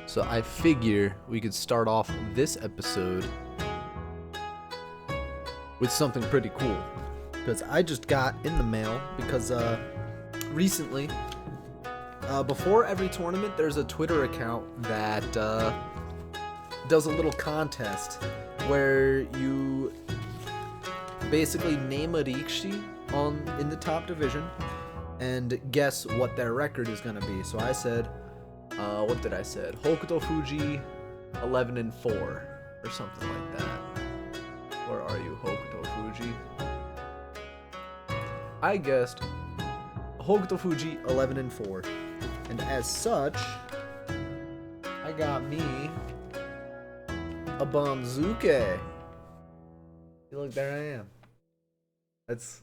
So I figure we could start off this episode with something pretty cool. Because I just got in the mail, because recently, before every tournament, there's a Twitter account that does a little contest where you basically name a rikishi in the top division and guess what their record is going to be. So I said, what did I say? Takanofuji 11-4 or something like that. Where are you, Takanofuji? I guessed Takanofuji 11-4, and as such, I got me a Banzuke. Look, there I am. This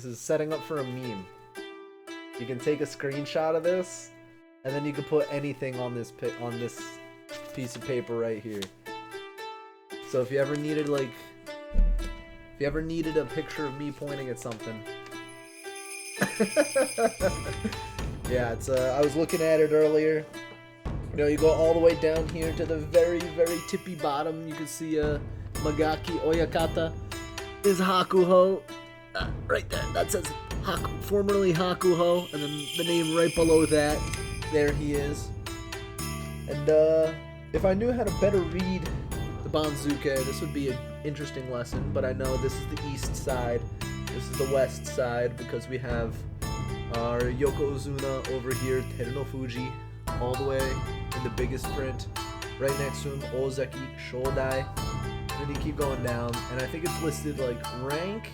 is setting up for a meme. You can take a screenshot of this, and then you can put anything on this piece of paper right here. So if you ever needed a picture of me pointing at something. Yeah, it's I was looking at it earlier. You know, you go all the way down here to the very, very tippy bottom. You can see Magaki Oyakata is Hakuho. Right there. That says formerly Hakuho, and then the name right below that. There he is. And if I knew how to better read the Banzuke, this would be an interesting lesson. But I know this is the east side. This is the west side, because we have our Yokozuna over here, Takanofuji, all the way in the biggest print. Right next to him, Ozeki, Shodai. And then you keep going down, and I think it's listed like rank,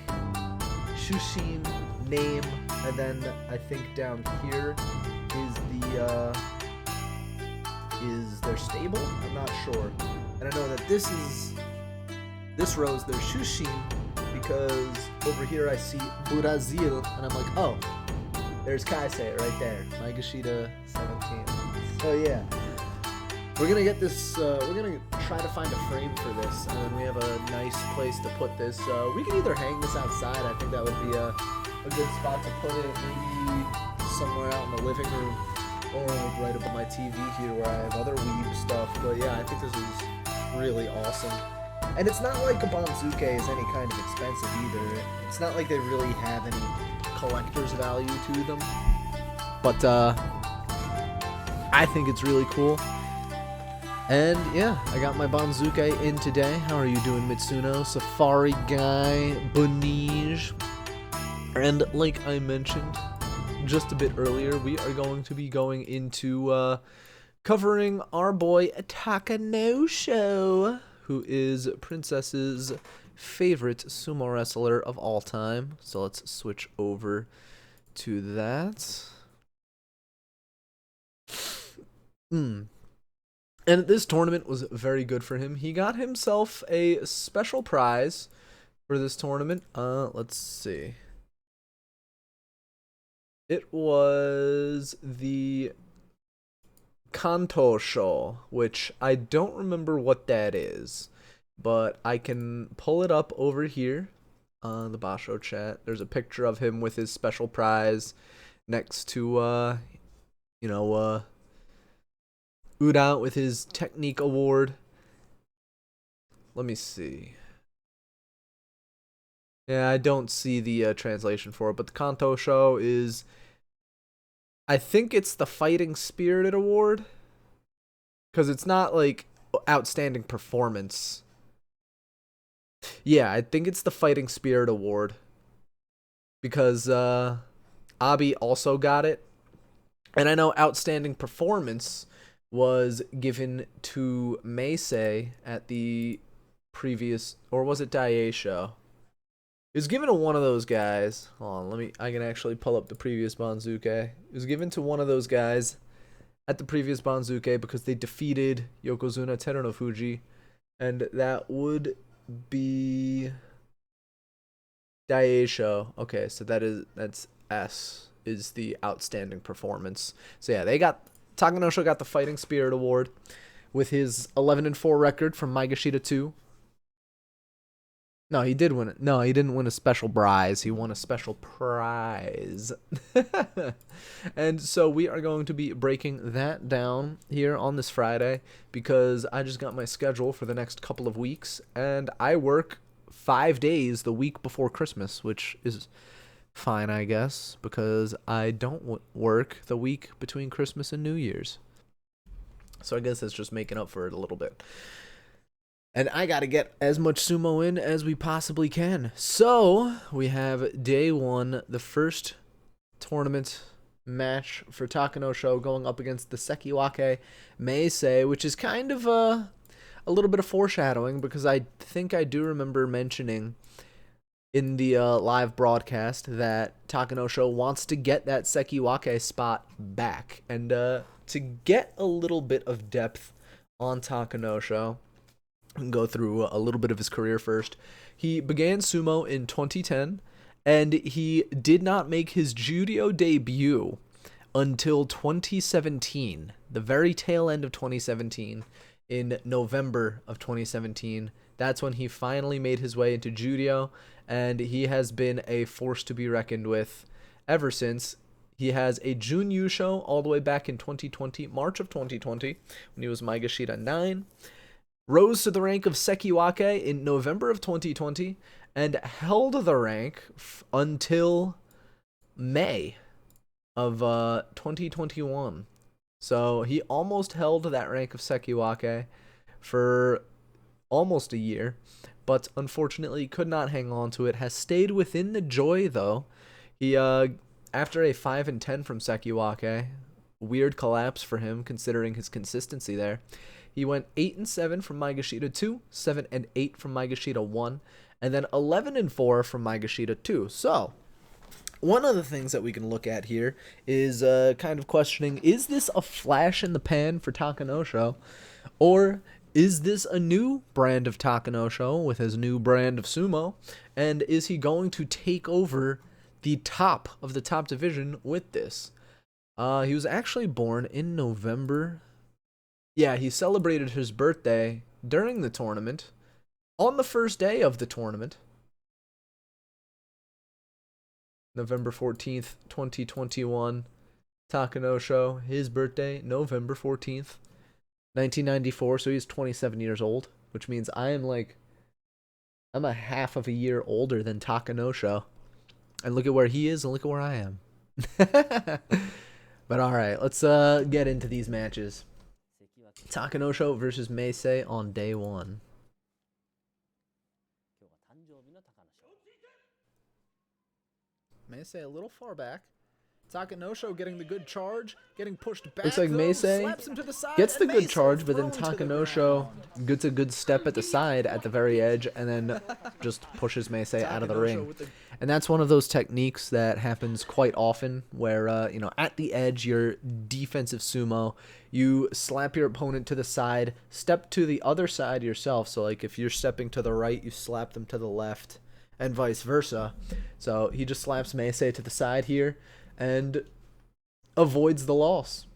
Shushin, name, and then I think down here is their stable? I'm not sure. And I know that this row is their Shushin, because over here I see Brazil, and I'm like, oh, there's Kaisei right there, Maegashita 17. So yeah, we're gonna get this, we're gonna try to find a frame for this, and then we have a nice place to put this. We can either hang this outside, I think that would be a good spot to put it, maybe somewhere out in the living room, or like right above my TV here where I have other weeb stuff. But yeah, I think this is really awesome. And it's not like a Banzuke is any kind of expensive either. It's not like they really have any collector's value to them. But I think it's really cool. And yeah, I got my Banzuke in today. How are you doing, Mitsuno? Safari Guy, Bonige. And like I mentioned just a bit earlier, we are going to be going into covering our boy Takanosho, who is Princess's favorite sumo wrestler of all time. So let's switch over to that. And this tournament was very good for him. He got himself a special prize for this tournament. Let's see. It was the Takanosho, which I don't remember what that is, but I can pull it up over here on the Basho chat. There's a picture of him with his special prize next to, Uda with his technique award. Let me see. Yeah, I don't see the translation for it, but the Takanosho is, I think it's the Fighting Spirited Award, because it's not like outstanding performance. Yeah, I think it's the Fighting Spirit Award, because Abi also got it, and I know outstanding performance was given to Meisei at the previous, or was it Daisho? It was given to one of those guys. Hold on, I can actually pull up the previous Banzuke. It was given to one of those guys at the previous Banzuke because they defeated Yokozuna Takanofuji, and that would be Daisho. Okay, so that's S is the outstanding performance. So yeah, Takanosho got the Fighting Spirit Award with his 11-4 record from Maegashita 2. No, he did win it. No, he didn't win a special prize. He won a special prize. And so we are going to be breaking that down here on this Friday because I just got my schedule for the next couple of weeks and I work 5 days the week before Christmas, which is fine, I guess, because I don't work the week between Christmas and New Year's. So I guess that's just making up for it a little bit. And I got to get as much sumo in as we possibly can. So, we have day 1, the first tournament match for Takanosho going up against the Sekiwake Meisei, which is kind of a little bit of foreshadowing because I think I do remember mentioning in the live broadcast that Takanosho wants to get that Sekiwake spot back. And to get a little bit of depth on Takanosho, go through a little bit of his career first. He began sumo in 2010, and he did not make his judo debut until 2017, the very tail end of 2017. In November of 2017, that's when he finally made his way into judo, and he has been a force to be reckoned with ever since. He has a Jun Yusho all the way back in 2020, March of 2020, when he was Maegashira 9. Rose to the rank of Sekiwake in November of 2020 and held the rank until May of 2021. So he almost held that rank of Sekiwake for almost a year, but unfortunately could not hang on to it. Has stayed within the Joy though. He after a 5-10 from Sekiwake, weird collapse for him considering his consistency there. He went 8-7 from Maegashira 2, 7-8 from Maegashira 1, and then 11-4 from Maegashira 2. So, one of the things that we can look at here is kind of questioning, is this a flash in the pan for Takanosho? Or is this a new brand of Takanosho with his new brand of sumo? And is he going to take over the top of the top division with this? He was actually born in November. Yeah, he celebrated his birthday during the tournament, on the first day of the tournament. November 14th, 2021. Takanosho, his birthday, November 14th, 1994, so he's 27 years old, which means I'm a half of a year older than Takanosho. And look at where he is and look at where I am. But alright, let's get into these matches. Takanosho versus Meisei on day 1. Meisei a little far back. Takanosho getting the good charge, getting pushed back. Looks like Meisei gets the good charge, but then Takanosho gets a good step at the side at the very edge and then just pushes Meisei out of the ring. And that's one of those techniques that happens quite often where, at the edge, your defensive sumo, you slap your opponent to the side, step to the other side yourself. So, like, if you're stepping to the right, you slap them to the left, and vice versa. So he just slaps Meisei to the side here and avoids the loss.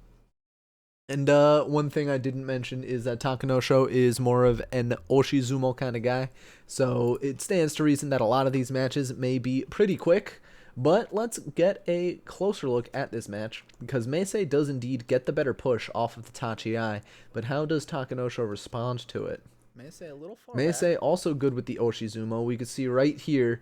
And one thing I didn't mention is that Takanosho is more of an Oshizumo kind of guy, so it stands to reason that a lot of these matches may be pretty quick. But let's get a closer look at this match, because Meisei does indeed get the better push off of the Tachi-ai, but how does Takanosho respond to it? Meisei a little far Meisei back. also good with the Oshizumo. We can see right here,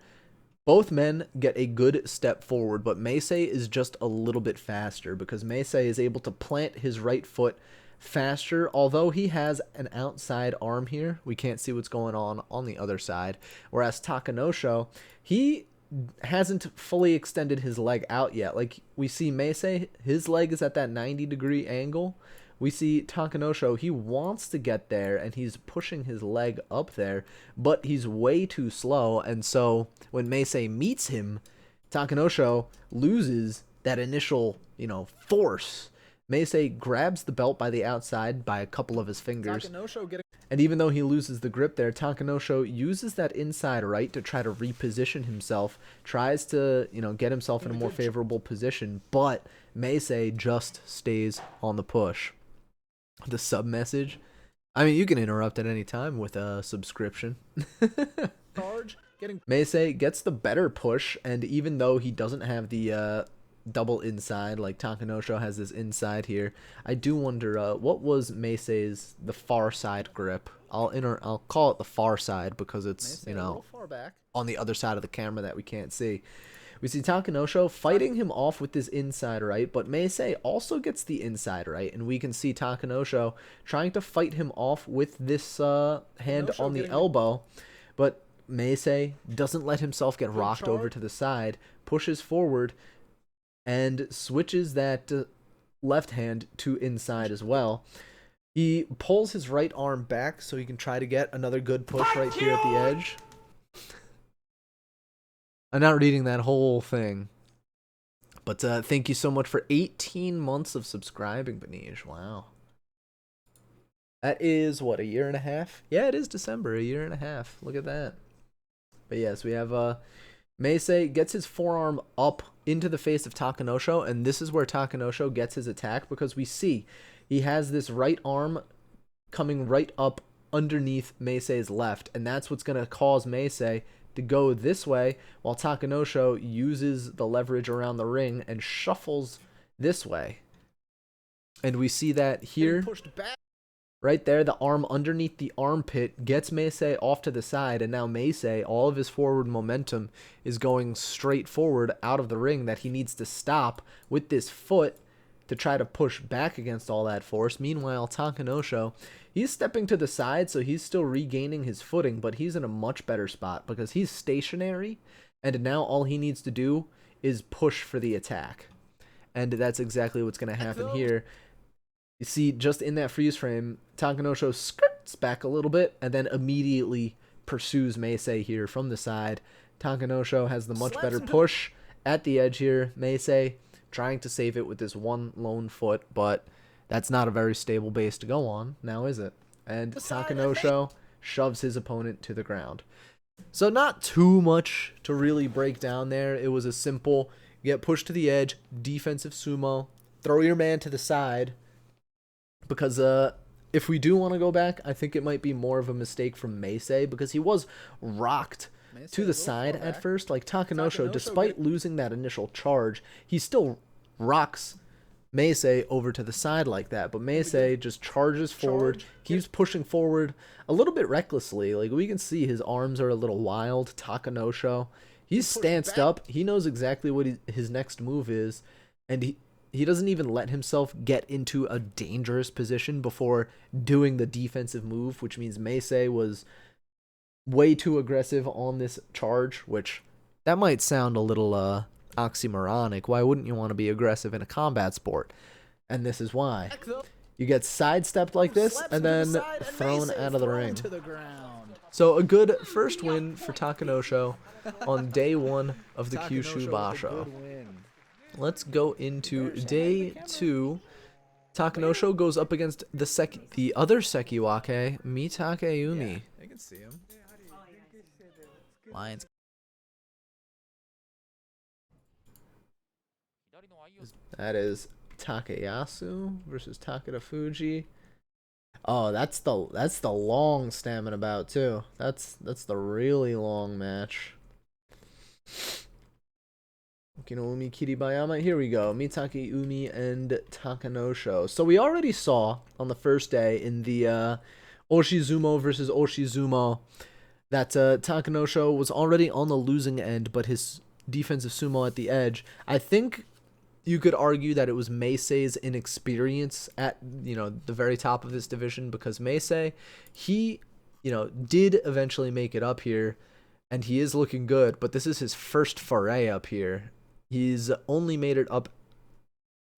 both men get a good step forward, but Meisei is just a little bit faster because Meisei is able to plant his right foot faster. Although he has an outside arm here, we can't see what's going on the other side. Whereas Takanosho, he hasn't fully extended his leg out yet. Like we see Meisei, his leg is at that 90-degree angle. We see Takanosho, he wants to get there, and he's pushing his leg up there, but he's way too slow, and so when Meisei meets him, Takanosho loses that initial, force. Meisei grabs the belt by the outside by a couple of his fingers, and even though he loses the grip there, Takanosho uses that inside right to try to reposition himself, tries to, get himself in a more favorable position, but Meisei just stays on the push. The sub message. I mean, you can interrupt at any time with a subscription. Charge, Meisei gets the better push, and even though he doesn't have the double inside, like Takanosho has this inside here, I do wonder what was Meisei's the far side grip. I'll call it the far side because it's, you know, on the other side of the camera that we can't see. We see Takanosho fighting him off with this inside right, but Meisei also gets the inside right, and we can see Takanosho trying to fight him off with this hand on the elbow, but Meisei doesn't let himself get rocked over to the side, pushes forward, and switches that left hand to inside as well. He pulls his right arm back so he can try to get another good push right here at the edge. I'm not reading that whole thing. But thank you so much for 18 months of subscribing, Benish. Wow. That is, what, a year and a half? Yeah, it is December, a year and a half. Look at that. But yes, we have Meisei gets his forearm up into the face of Takanosho, and this is where Takanosho gets his attack, because we see he has this right arm coming right up underneath Meisei's left, and that's what's going to cause Meisei to go this way, while Takanosho uses the leverage around the ring and shuffles this way. And we see that here, right there, the arm underneath the armpit gets Meisei off to the side, and now Meisei, all of his forward momentum is going straight forward out of the ring that he needs to stop with this foot to try to push back against all that force. Meanwhile, Takanosho, he's stepping to the side, so he's still regaining his footing, but he's in a much better spot because he's stationary, and now all he needs to do is push for the attack. And that's exactly what's going to happen here. You see, just in that freeze frame, Takanosho skirts back a little bit and then immediately pursues Meisei here from the side. Takanosho has the much better push at the edge here. Meisei trying to save it with this one lone foot, but that's not a very stable base to go on, now is it? And Takanosho shoves his opponent to the ground. So not too much to really break down there. It was a simple, get pushed to the edge, defensive sumo, throw your man to the side, because if we do want to go back, I think it might be more of a mistake from Meisei, because he was rocked to the side at first. Like Takanosho, despite losing that initial charge, he still rocks Meisei over to the side like that. But Meisei just charges forward, keeps pushing forward a little bit recklessly. Like we can see his arms are a little wild. Takanosho, he's stanced up. He knows exactly what his next move is, and he doesn't even let himself get into a dangerous position before doing the defensive move, which means Meisei was way too aggressive on this charge, which that might sound a little oxymoronic. Why wouldn't you want to be aggressive in a combat sport? And this is why. You get sidestepped like this and then thrown out of the ring. So a good first win for Takanosho on day one of the Kyushu Basho. Let's go into day 2. Takanosho goes up against the other Sekiwake, Mitake Umi. Yeah, I can see him. Lions. That is Takayasu versus Takanofuji. Oh, that's the long stamina bout too. That's the really long match. Umi Kiribayama. Here we go. Mitake Umi and Takanosho. So we already saw on the first day in the Oshizumo versus Oshizumo that Takanosho was already on the losing end, but his defensive sumo at the edge. I think you could argue that it was Meisei's inexperience at, the very top of this division, because Meisei, he, did eventually make it up here, and he is looking good, but this is his first foray up here. He's only made it up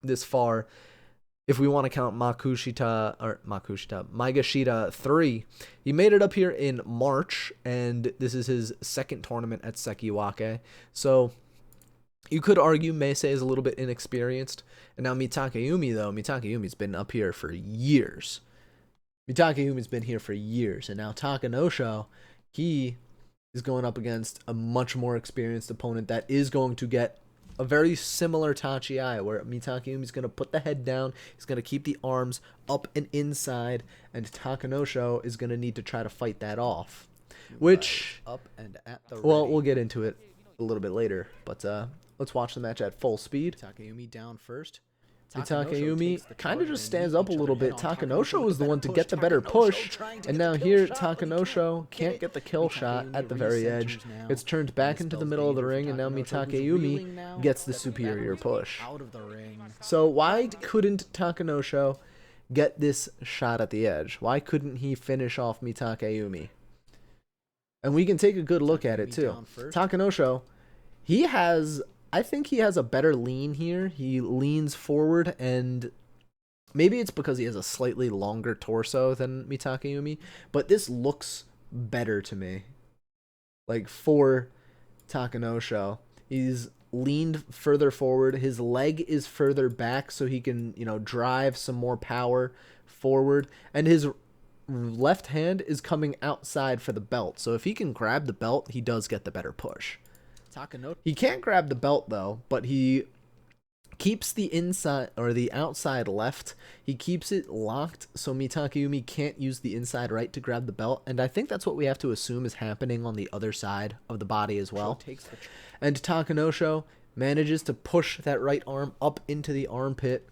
this far if we want to count Maegashita 3. He made it up here in March, and this is his second tournament at Sekiwake. So you could argue Meisei is a little bit inexperienced. And now Mitake Umi, though, Mitake Umi's been up here for years. Mitake Umi's been here for years. And now Takanosho, he is going up against a much more experienced opponent that is going to get a very similar Tachi-ai, where Mitake Umi's going to put the head down, he's going to keep the arms up and inside, and Takanosho is going to need to try to fight that off. which, up and at the well, ready. we'll get into it a little bit later, but let's watch the match at full speed. Mitake Umi down first. Mitake Umi kind of just stands up a little bit. Takanosho was was the one to get the better push, and now here Takanosho can't get the kill shot at the very edge. It's turned back into the middle of the ring, and now Mitake Umi gets the superior push. Out of the ring. So why couldn't Takanosho get this shot at the edge? Why couldn't he finish off Mitake Umi? And we can take a good look at it too. Takanosho, I think he has a better lean here. He leans forward, and maybe it's because he has a slightly longer torso than Mitake Umi, but this looks better to me. Like, for Takanosho, he's leaned further forward. His leg is further back so he can, drive some more power forward, and his left hand is coming outside for the belt. So if he can grab the belt, he does get the better push. He can't grab the belt though, but he keeps the inside or the outside left. He keeps it locked so Mitake Umi can't use the inside right to grab the belt, and I think that's what we have to assume is happening on the other side of the body as well. And Takanosho manages to push that right arm up into the armpit,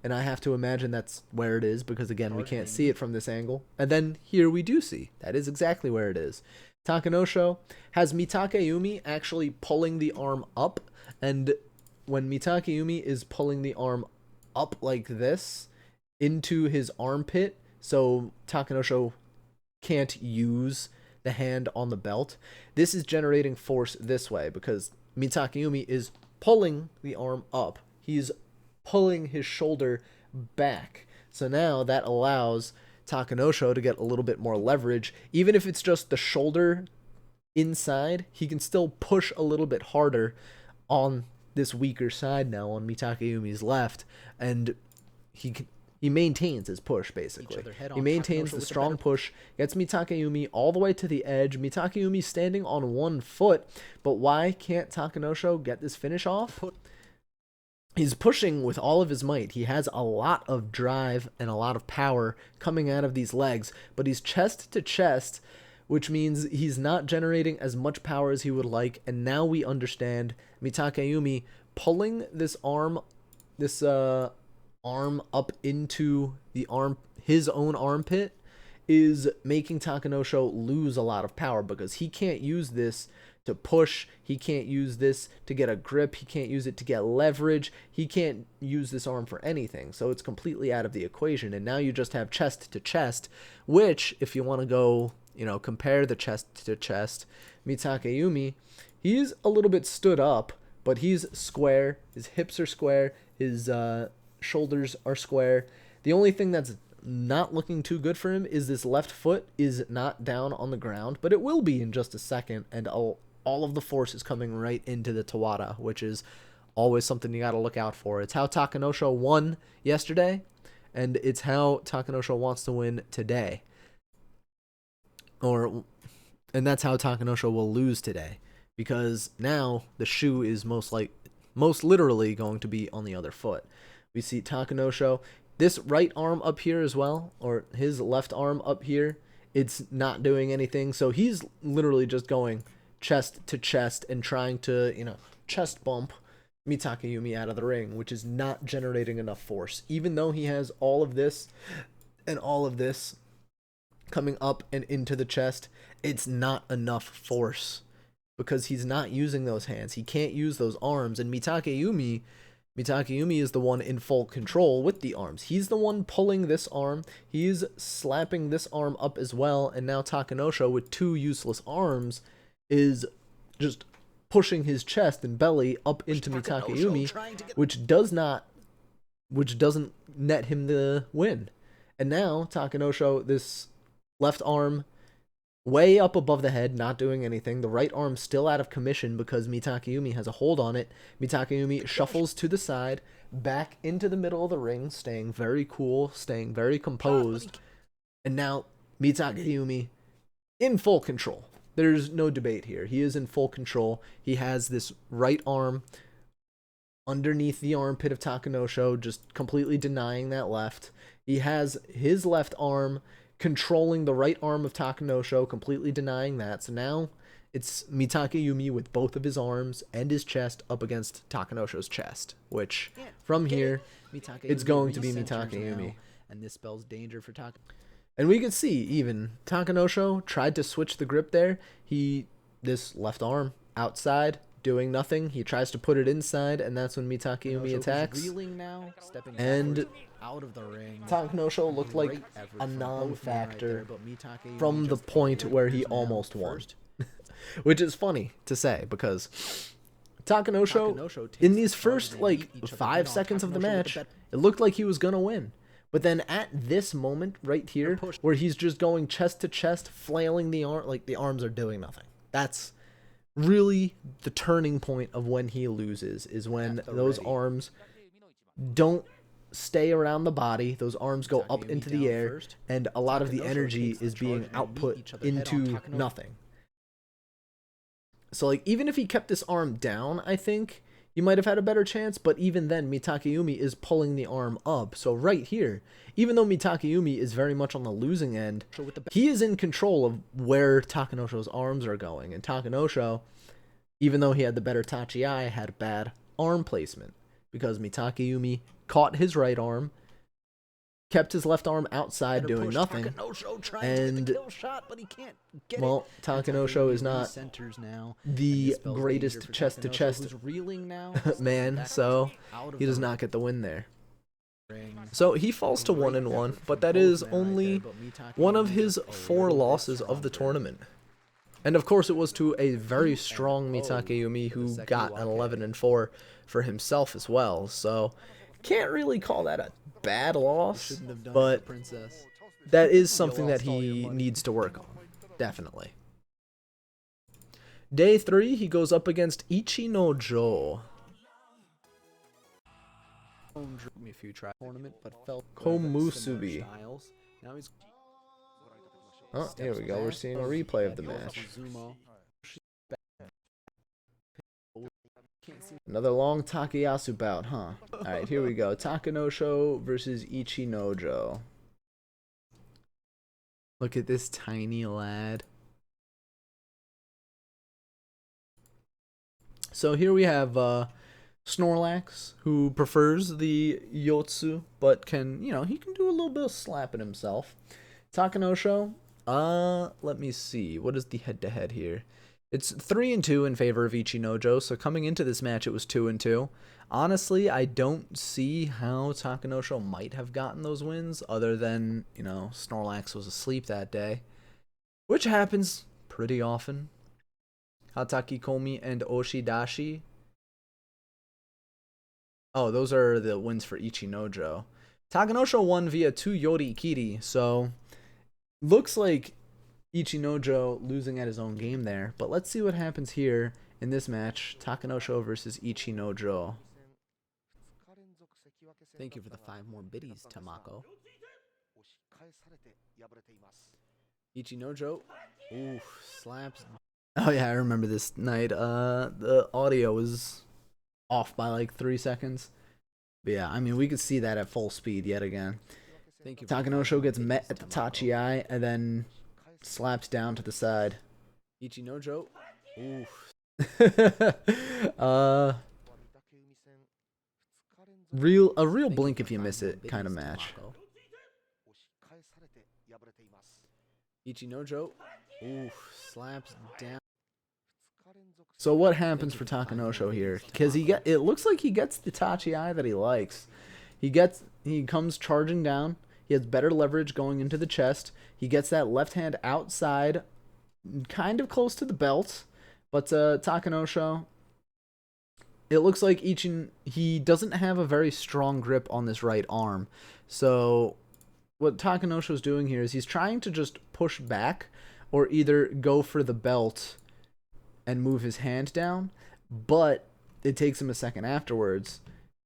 and I have to imagine that's where it is because, again, we can't see it from this angle. And then here we do see. That is exactly where it is. Takanosho has Mitake Umi actually pulling the arm up, and when Mitake Umi is pulling the arm up like this into his armpit, so Takanosho can't use the hand on the belt, this is generating force this way because Mitake Umi is pulling the arm up. He's pulling his shoulder back. So now that allows Takanosho to get a little bit more leverage. Even if it's just the shoulder inside, he can still push a little bit harder on this weaker side now on Mitake Umi's left, and he maintains his push, basically. He maintains the strong push, gets Mitake Umi all the way to the edge. Mitake Umi standing on one foot, but why can't Takanosho get this finish off? He's pushing with all of his might. He has a lot of drive and a lot of power coming out of these legs, but he's chest to chest, which means he's not generating as much power as he would like, and now we understand Mitake Umi pulling this arm up into his own armpit is making Takanosho lose a lot of power because he can't use this to push, he can't use this to get a grip, he can't use it to get leverage, he can't use this arm for anything, so it's completely out of the equation, and now you just have chest to chest, which, if you want to go, compare the chest to chest, Mitake Umi, he's a little bit stood up, but he's square, his hips are square, his shoulders are square. The only thing that's not looking too good for him is this left foot is not down on the ground, but it will be in just a second, and all of the force is coming right into the Tawada, which is always something you got to look out for. It's how Takanosho won yesterday, and it's how Takanosho wants to win today. And that's how Takanosho will lose today, because now the shoe is most literally going to be on the other foot. We see Takanosho, this right arm up here as well, or his left arm up here, it's not doing anything, so he's literally just going chest to chest and trying to, chest bump Mitake Umi out of the ring, which is not generating enough force. Even though he has all of this and all of this coming up and into the chest, it's not enough force because he's not using those hands. He can't use those arms, and Mitake Umi is the one in full control with the arms. He's the one pulling this arm. He's slapping this arm up as well, and now Takanosho with two useless arms is just pushing his chest and belly up into Mitake Umi, which doesn't net him the win. And now Takanosho, this left arm way up above the head, not doing anything. The right arm still out of commission because Mitake Umi has a hold on it. Mitake Umi shuffles to the side, back into the middle of the ring, staying very cool, staying very composed. And now Mitake Umi in full control. There's no debate here. He is in full control. He has this right arm underneath the armpit of Takanosho, just completely denying that left. He has his left arm controlling the right arm of Takanosho, completely denying that. So now it's Mitake Umi with both of his arms and his chest up against Takanosho's chest, which from here, it's going to be Mitake Umi. And this spells danger for Taka. And we can see even Takanosho tried to switch the grip there. This left arm outside, doing nothing. He tries to put it inside, and that's when Mitake Umi attacks. Reeling now, stepping And out of the ring. Takanosho looked like a non-factor from the point where he almost won. Which is funny to say, because Takanosho, in these first, like, 5 seconds of the match, it looked like he was going to win. But then at this moment right here, where he's just going chest to chest, flailing the arm, like the arms are doing nothing. That's really the turning point of when he loses, is when those arms don't stay around the body. Those arms go up into the air, and a lot of the energy is being output into nothing. So, like, even if he kept this arm down, I think he might have had a better chance, but even then, Mitake Umi is pulling the arm up. So right here, even though Mitake Umi is very much on the losing end, he is in control of where Takanosho's arms are going. And Takanosho, even though he had the better Tachi-ai, had bad arm placement, because Mitake Umi caught his right arm, kept his left arm outside doing nothing, and Takanosho is not the greatest chest-to-chest man, so he does not get the win there. So he falls to 1-1, but that is only one of his 4 losses of the tournament. And of course it was to a very strong Mitake Umi, who got an 11-4 for himself as well, so can't really call that a bad loss, but that is something that he needs to work on, definitely. Day 3, he goes up against Ichinojo. Komusubi. Oh, here we go. We're seeing a replay of the match. Another long Takayasu bout, huh? Alright, here we go. Takanosho versus Ichinojo. Look at this tiny lad. So here we have Snorlax, who prefers the Yotsu, but can, he can do a little bit of slapping himself. Takanosho, let me see. What is the head-to-head here? It's 3-2 in favor of Ichinojo, so coming into this match it was 2-2. Honestly, I don't see how Takanosho might have gotten those wins, other than, Snorlax was asleep that day, which happens pretty often. Hataki Komi and Oshidashi. Oh, those are the wins for Ichinojo. Takanosho won via 2 Yori Kiri, so looks like Ichinojo losing at his own game there. But let's see what happens here in this match. Takanosho versus Ichinojo. Thank you for the 5 more biddies, Tamako. Ichinojo. Ooh, slaps. Oh yeah, I remember this night. The audio was off by like 3 seconds. But yeah, I mean, we could see that at full speed yet again. Thank you. Takanosho gets met at the Tachi-ai and then slaps down to the side. Ichinojo. Ooh. A real blink if you miss it kind of match. Ichinojo. Ooh, slaps down. So what happens for Takanosho here? Because it looks like he gets the Tachi-ai that he likes. He comes charging down. He has better leverage going into the chest. He gets that left hand outside, kind of close to the belt. But Takanosho, it looks like he doesn't have a very strong grip on this right arm. So what Takanosho's doing here is he's trying to just push back or either go for the belt and move his hand down, but it takes him a second afterwards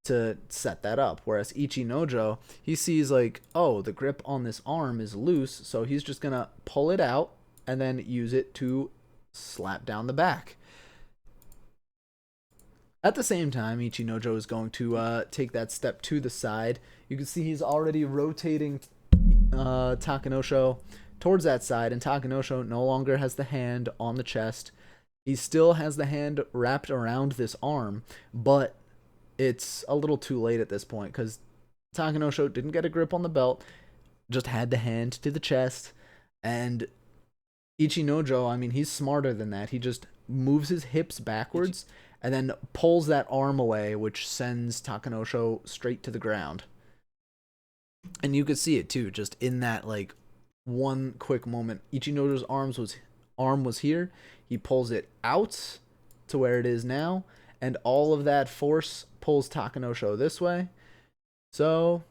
to set that up. Whereas Ichinojo, he sees like, oh, the grip on this arm is loose, so he's just gonna pull it out and then use it to slap down the back. At the same time, Ichinojo is going to take that step to the side. You can see he's already rotating Takanosho towards that side, and Takanosho no longer has the hand on the chest. He still has the hand wrapped around this arm, but it's a little too late at this point because Takanosho didn't get a grip on the belt, just had the hand to the chest, and Ichinojo, I mean, he's smarter than that. He just moves his hips backwards and then pulls that arm away, which sends Takanosho straight to the ground. And you could see it too, just in that like one quick moment. Ichinojo's arm was here. He pulls it out to where it is now, and all of that force pulls Takanosho this way. So,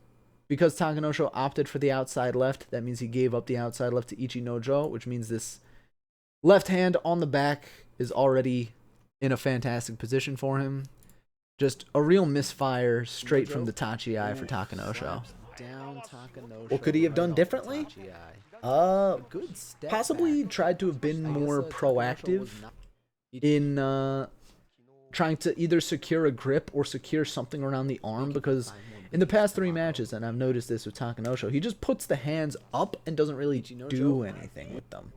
because Takanosho opted for the outside left, that means he gave up the outside left to Ichinojo, which means this left hand on the back is already in a fantastic position for him. Just a real misfire straight from the Tachi-ai for Takanosho. Down Takanosho. What could he have done differently? Good step Possibly back. tried to have been more proactive in trying to either secure a grip or secure something around the arm, because in the past 3 matches, and I've noticed this with Takanosho, he just puts the hands up and doesn't really do anything with them.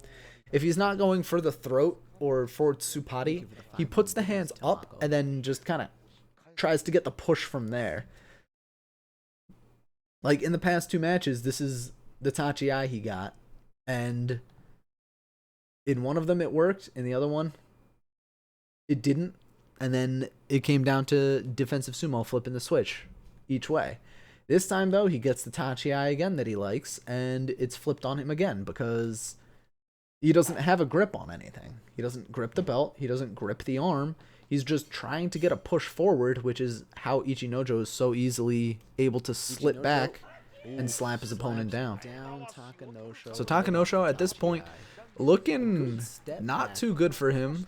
If he's not going for the throat or for Tsupati, he puts the hands up and then just kind of tries to get the push from there. Like in the past 2 matches, this is the Tachi-ai he got, and in one of them it worked, in the other one it didn't, and then it came down to defensive sumo flipping the switch each way. This time though, he gets the Tachi-ai again that he likes, and it's flipped on him again because he doesn't have a grip on anything. He doesn't grip the belt, he doesn't grip the arm. He's just trying to get a push forward, which is how Ichinojo is so easily able to slip back and slap his opponent down. So Takanosho at this point looking not too good for him,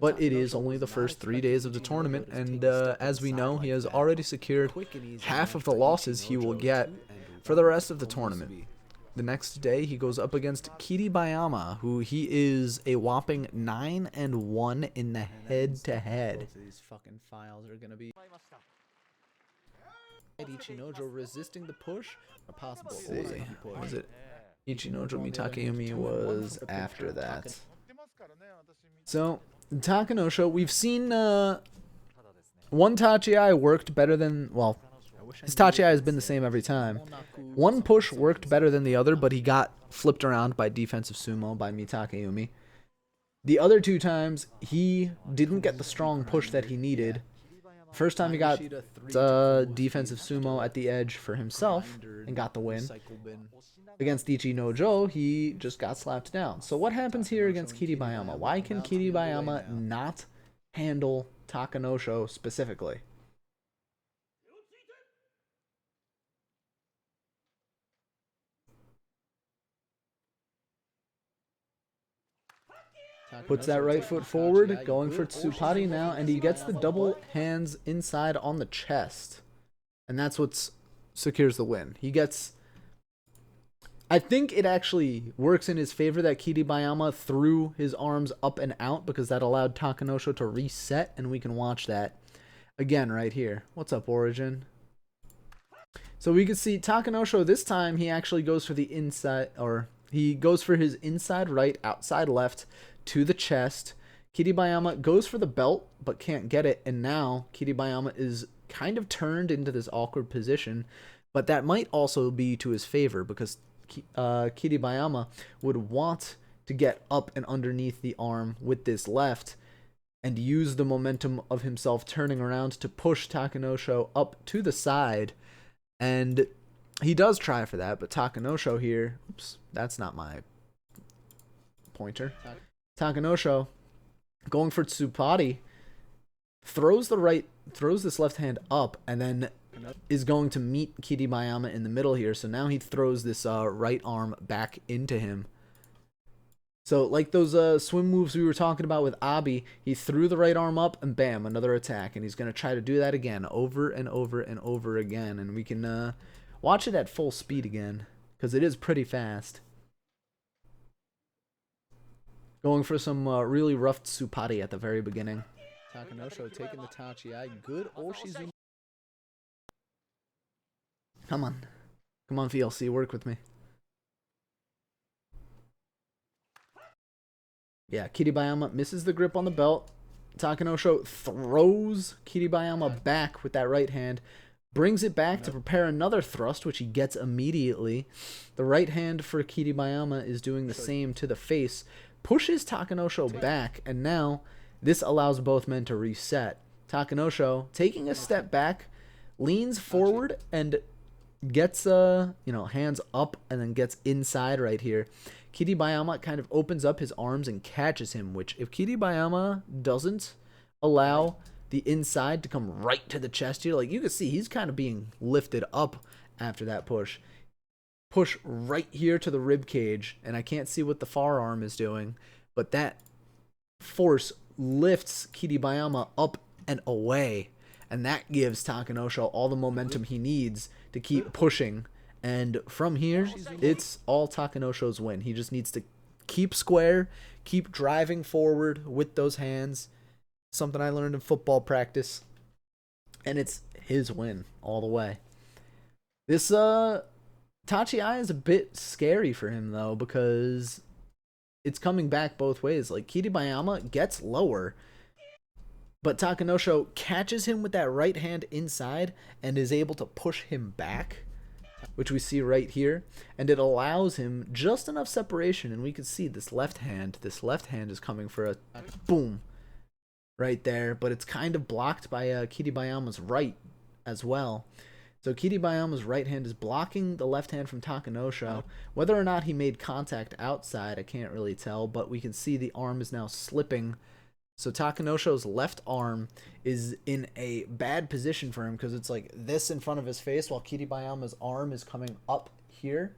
but it is only the first 3 days of the tournament, and as we know, he has already secured half of the losses he will get for the rest of the tournament. The next day, he goes up against Kiribayama, who he is a whopping 9-1 in the head-to-head. Both of these fucking files are gonna be Ichinojo resisting the push, a possible Ozeki push. Was it Ichinojo Mitake Umi was after that. So, Takanosho, we've seen one Tachi-ai worked better than, well, his Tachi-ai has been the same every time. One push worked better than the other, but he got flipped around by defensive sumo by Mitake Umi. The other 2 times, he didn't get the strong push that he needed. First time he got defensive sumo at the edge for himself and got the win. Against Ichinojo, he just got slapped down. So what happens here against Kiribayama? Why can Kiribayama not handle Takanosho specifically? Puts that right foot forward, going for Tsupati now, and he gets the double hands inside on the chest. And that's what secures the win. He gets... I think it actually works in his favor that Kiribayama threw his arms up and out, because that allowed Takanosho to reset, and we can watch that again right here. What's up, Origin? So we can see Takanosho this time, he actually goes for the inside, or he goes for his inside right, outside left, to the chest. Kiribayama goes for the belt, but can't get it, and now Kiribayama is kind of turned into this awkward position, but that might also be to his favor, because Kiribayama would want to get up and underneath the arm with this left, and use the momentum of himself turning around to push Takanosho up to the side, and he does try for that, but Takanosho here, oops, that's not my pointer. Takanosho going for Tsupati, throws this left hand up, and then is going to meet Kiribayama in the middle here. So now he throws this right arm back into him. So like those swim moves we were talking about with Abi, he threw the right arm up and bam, another attack, and he's going to try to do that again over and over and over again, and we can watch it at full speed again because it is pretty fast. Going for some really rough Tsupati at the very beginning. Takanosho taking the Tachi-ai. Good Oshizumi. Come on. Come on, VLC, work with me. Yeah, Kiribayama misses the grip on the belt. Takanosho throws Kiribayama back with that right hand, brings it back to prepare another thrust, which he gets immediately. The right hand for Kiribayama is doing the same to the face, pushes Takanosho back, and now this allows both men to reset. Takanosho, taking a step back, leans forward and gets hands up and then gets inside right here. Kiribayama kind of opens up his arms and catches him, which if Kiribayama doesn't allow the inside to come right to the chest here, like you can see he's kind of being lifted up after that push right here to the rib cage, and I can't see what the forearm is doing, but that force lifts Kiribayama up and away, and that gives Takanosho all the momentum he needs to keep pushing. And from here, it's all Takanosho's win. He just needs to keep square, keep driving forward with those hands. Something I learned in football practice. And it's his win all the way. This Tachi-ai is a bit scary for him, though, because it's coming back both ways. Like, Kiribayama gets lower, but Takanosho catches him with that right hand inside and is able to push him back, which we see right here, and it allows him just enough separation, and we can see this left hand is coming for a boom right there, but it's kind of blocked by Kiribayama's right as well. So Kiribayama's right hand is blocking the left hand from Takanosho. Whether or not he made contact outside, I can't really tell, but we can see the arm is now slipping. So Takanosho's left arm is in a bad position for him because it's like this in front of his face while Kiribayama's arm is coming up here.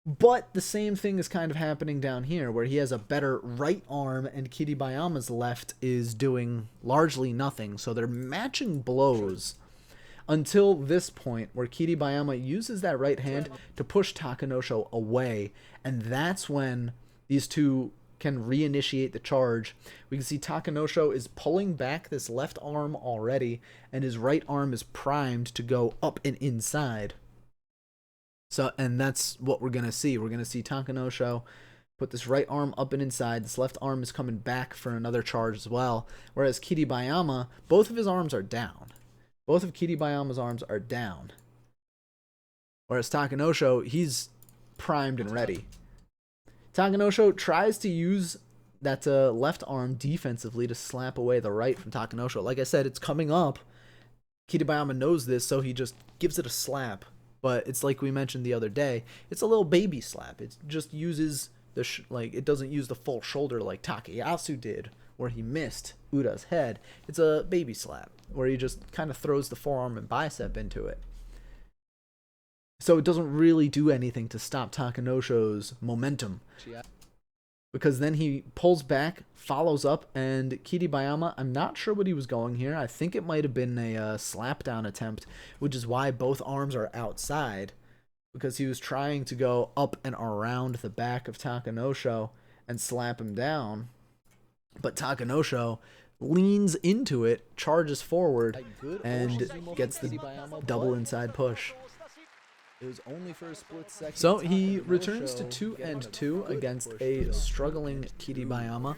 But the same thing is kind of happening down here where he has a better right arm and Kiribayama's left is doing largely nothing. So they're matching blows until this point where Kiribayama uses that right hand to push Takanosho away. And that's when these two can reinitiate the charge. We can see Takanosho is pulling back this left arm already, and his right arm is primed to go up and inside. So, and that's what we're gonna see. We're gonna see Takanosho put this right arm up and inside. This left arm is coming back for another charge as well. Whereas Kiribayama, both of his arms are down. Both of Kiribayama's arms are down. Whereas Takanosho, he's primed and ready. Takanosho tries to use that left arm defensively to slap away the right from Takanosho. Like I said, it's coming up. Kiribayama knows this, so he just gives it a slap. But it's like we mentioned the other day. It's a little baby slap. It just uses the it doesn't use the full shoulder like Takayasu did, where he missed Ura's head. It's a baby slap where he just kind of throws the forearm and bicep into it. So it doesn't really do anything to stop Takanosho's momentum. Because then he pulls back, follows up, and Kiribayama, I'm not sure what he was going here. I think it might have been a slap down attempt, which is why both arms are outside. Because he was trying to go up and around the back of Takanosho and slap him down. But Takanosho leans into it, charges forward, and gets the double inside push. It was only for a split second. So he returns to 2-2 against a struggling Kiribayama,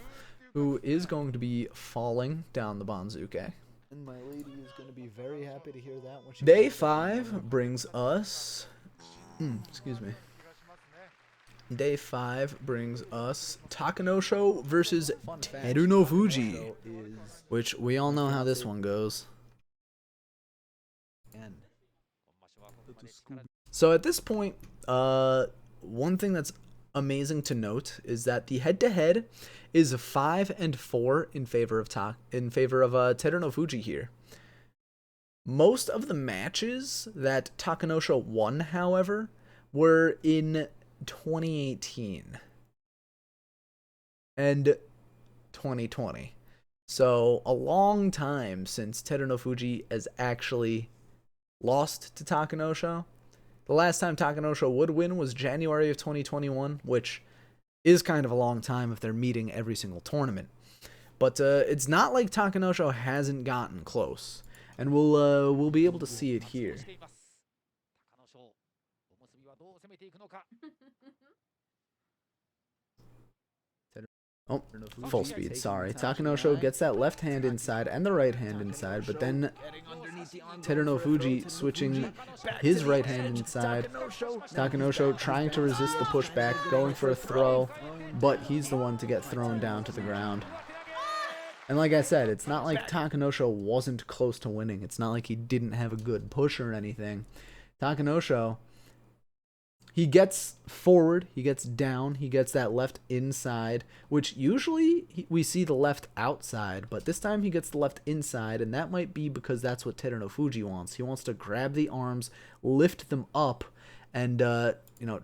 who is going to be falling down the Banzuke. And my lady is going to be very happy to hear that when she Day 5 brings us... excuse me. Day 5 brings us Takanosho versus Takanofuji, which we all know how this one goes. So at this point, one thing that's amazing to note is that the head-to-head is 5-4 in favor of Takanofuji here. Most of the matches that Takanosho won, however, were in 2018 and 2020. So a long time since Takanofuji has actually lost to Takanosho. The last time Takanosho would win was January of 2021, which is kind of a long time if they're meeting every single tournament. But it's not like Takanosho hasn't gotten close, and we'll be able to see it here. Oh, full speed, sorry. Takanosho gets that left hand inside and the right hand inside, but then Takanofuji switching his right hand inside. Takanosho trying to resist the pushback, going for a throw, but he's the one to get thrown down to the ground. And like I said, it's not like Takanosho wasn't close to winning. It's not like he didn't have a good push or anything. Takanosho, he gets forward, he gets down, he gets that left inside, which usually we see the left outside, but this time he gets the left inside, and that might be because that's what Takanofuji wants. He wants to grab the arms, lift them up, and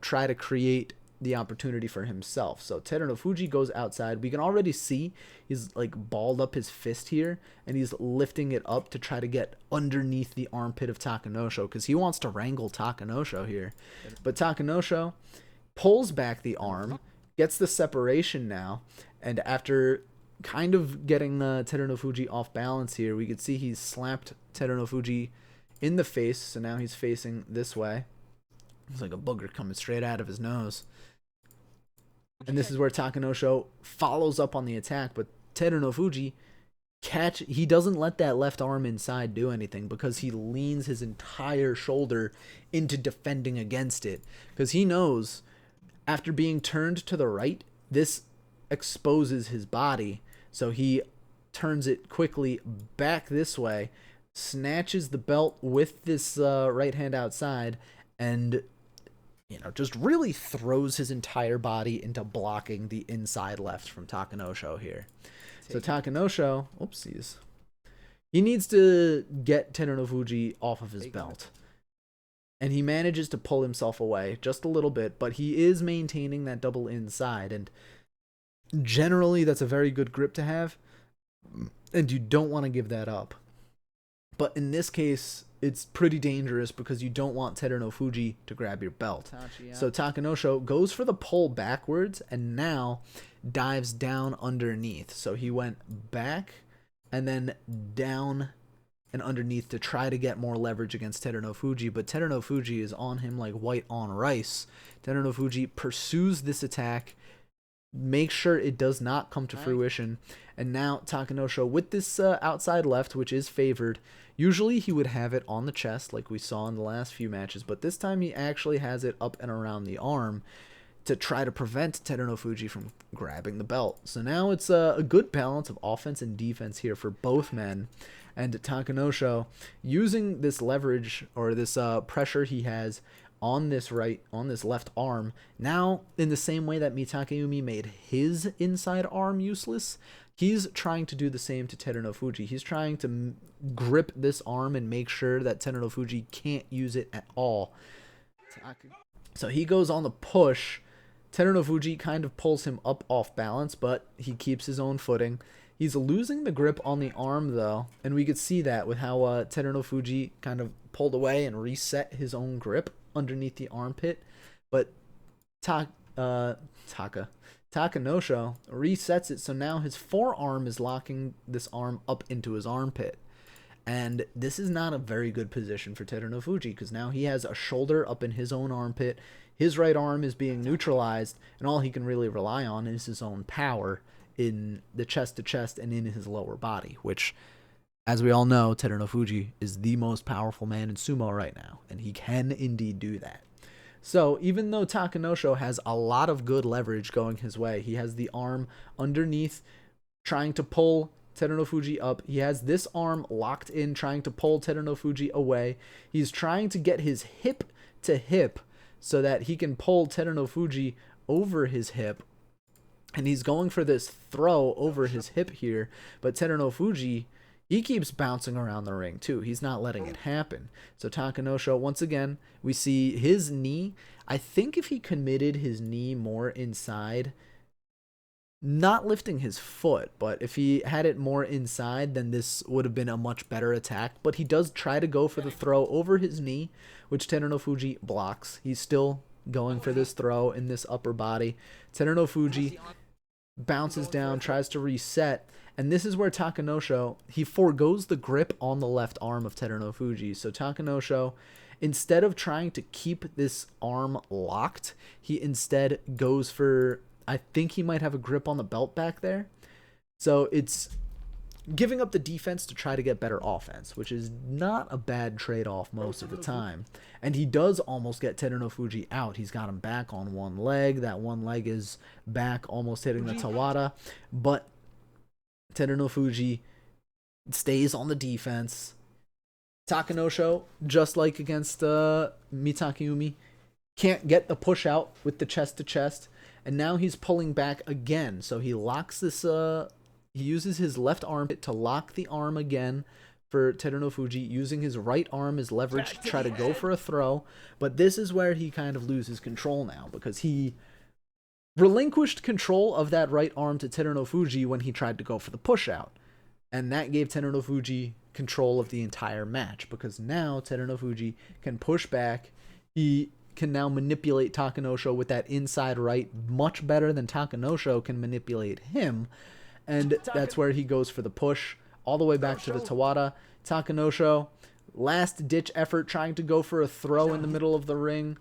try to create the opportunity for himself. So Takanofuji goes outside. We can already see he's like balled up his fist here, and he's lifting it up to try to get underneath the armpit of Takanosho because he wants to wrangle Takanosho here. But Takanosho pulls back the arm, gets the separation now, and after kind of getting Takanofuji off balance here, we could see he's slapped Takanofuji in the face, so now he's facing this way. It's like a booger coming straight out of his nose. And this is where Takanosho follows up on the attack, but Takanofuji he doesn't let that left arm inside do anything because he leans his entire shoulder into defending against it. Because he knows after being turned to the right, this exposes his body. So he turns it quickly back this way, snatches the belt with this right hand outside, and just really throws his entire body into blocking the inside left from Takanosho here. So Takanosho, oopsies, he needs to get Takanofuji off of his belt. And he manages to pull himself away just a little bit, but he is maintaining that double inside. And generally, that's a very good grip to have, and you don't want to give that up. But in this case, it's pretty dangerous because you don't want Takanofuji to grab your belt. So Takanosho goes for the pull backwards and now dives down underneath. So he went back and then down and underneath to try to get more leverage against Takanofuji, but Takanofuji is on him like white on rice. Takanofuji pursues this attack, makes sure it does not come to fruition, and now Takanosho with this outside left, which is favored. Usually he would have it on the chest like we saw in the last few matches, but this time he actually has it up and around the arm to try to prevent Takanofuji from grabbing the belt. So now it's a good balance of offense and defense here for both men. And Takanosho, using this leverage or this pressure he has on this left arm, now in the same way that Mitake Umi made his inside arm useless, he's trying to do the same to Takanofuji. He's trying to grip this arm and make sure that Takanofuji can't use it at all. So he goes on the push. Takanofuji kind of pulls him up off balance, but he keeps his own footing. He's losing the grip on the arm, though, and we could see that with how Takanofuji kind of pulled away and reset his own grip underneath the armpit. But Takanosho resets it, so now his forearm is locking this arm up into his armpit. And this is not a very good position for Takanofuji, because now he has a shoulder up in his own armpit. His right arm is being neutralized, and all he can really rely on is his own power in the chest-to-chest and in his lower body, which, as we all know, Takanofuji is the most powerful man in sumo right now, and he can indeed do that. So even though Takanosho has a lot of good leverage going his way, he has the arm underneath trying to pull Takanofuji up. He has this arm locked in trying to pull Takanofuji away. He's trying to get his hip to hip so that he can pull Takanofuji over his hip. And he's going for this throw over his hip here, but Takanofuji, he keeps bouncing around the ring too. He's not letting it happen. So Takanosho, once again, we see his knee. I think if he committed his knee more inside, not lifting his foot, but if he had it more inside, then this would have been a much better attack. But he does try to go for the throw over his knee, which Takanofuji blocks. He's still going for this throw in this upper body. Takanofuji bounces down, tries to reset, and this is where Takanosho, he forgoes the grip on the left arm of Takanofuji. So Takanosho, instead of trying to keep this arm locked, he instead goes for I think he might have a grip on the belt back there. So it's giving up the defense to try to get better offense, which is not a bad trade-off most of the time. And he does almost get Takanofuji out. He's got him back on one leg. That one leg is back, almost hitting the Tawada. But Takanofuji stays on the defense. Takanosho, just like against Mitake Umi, can't get the push out with the chest-to-chest. And now he's pulling back again. So he locks this... He uses his left arm to lock the arm again for Takanofuji, using his right arm as leverage to try to go for a throw. But this is where he kind of loses control now, because he relinquished control of that right arm to Takanofuji when he tried to go for the push out. And that gave Takanofuji control of the entire match, because now Takanofuji can push back. He can now manipulate Takanosho with that inside right much better than Takanosho can manipulate him. And that's where he goes for the push all the way back to the Tawada. Takanosho, last ditch effort, trying to go for a throw in the middle of the ring,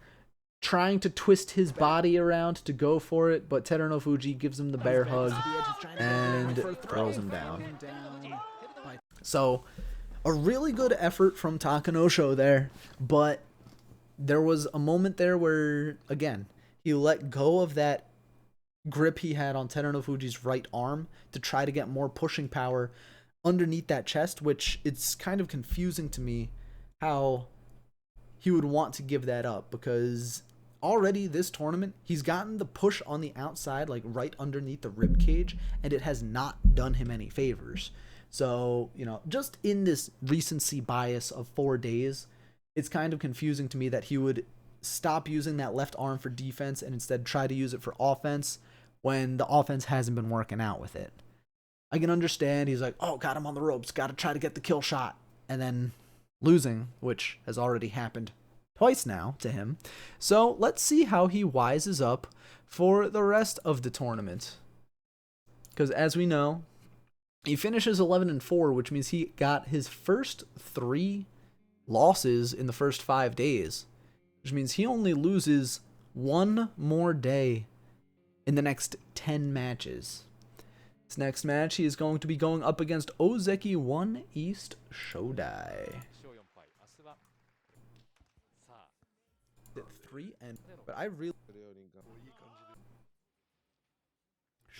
trying to twist his body around to go for it, but Takanofuji gives him the bear hug and throws him down. So a really good effort from Takanosho there, but there was a moment there where, again, he let go of that grip he had on Takanofuji's right arm to try to get more pushing power underneath that chest, which it's kind of confusing to me how he would want to give that up, because already this tournament he's gotten the push on the outside, like right underneath the rib cage, and it has not done him any favors. So, you know, just in this recency bias of 4 days, it's kind of confusing to me that he would stop using that left arm for defense and instead try to use it for offense when the offense hasn't been working out with it. I can understand he's like, oh, got him on the ropes, got to try to get the kill shot, and then losing, which has already happened twice now to him. So let's see how he wises up for the rest of the tournament. Because as we know, he finishes 11-4, which means he got his first 3 losses in the first 5 days, which means he only loses 1 more day in the next 10 matches. This next match, he is going to be going up against Ozeki 1 East Shodai. 3 and but I really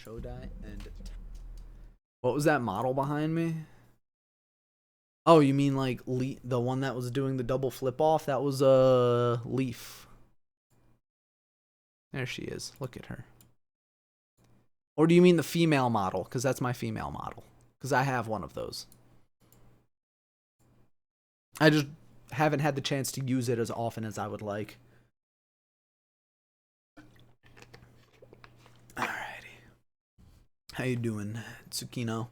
Shodai and what was that model behind me? Oh, you mean like the one that was doing the double flip off? That was Leaf. There she is. Look at her. Or do you mean the female model? Because that's my female model. Because I have one of those. I just haven't had the chance to use it as often as I would like. Alrighty. How you doing, Tsukino?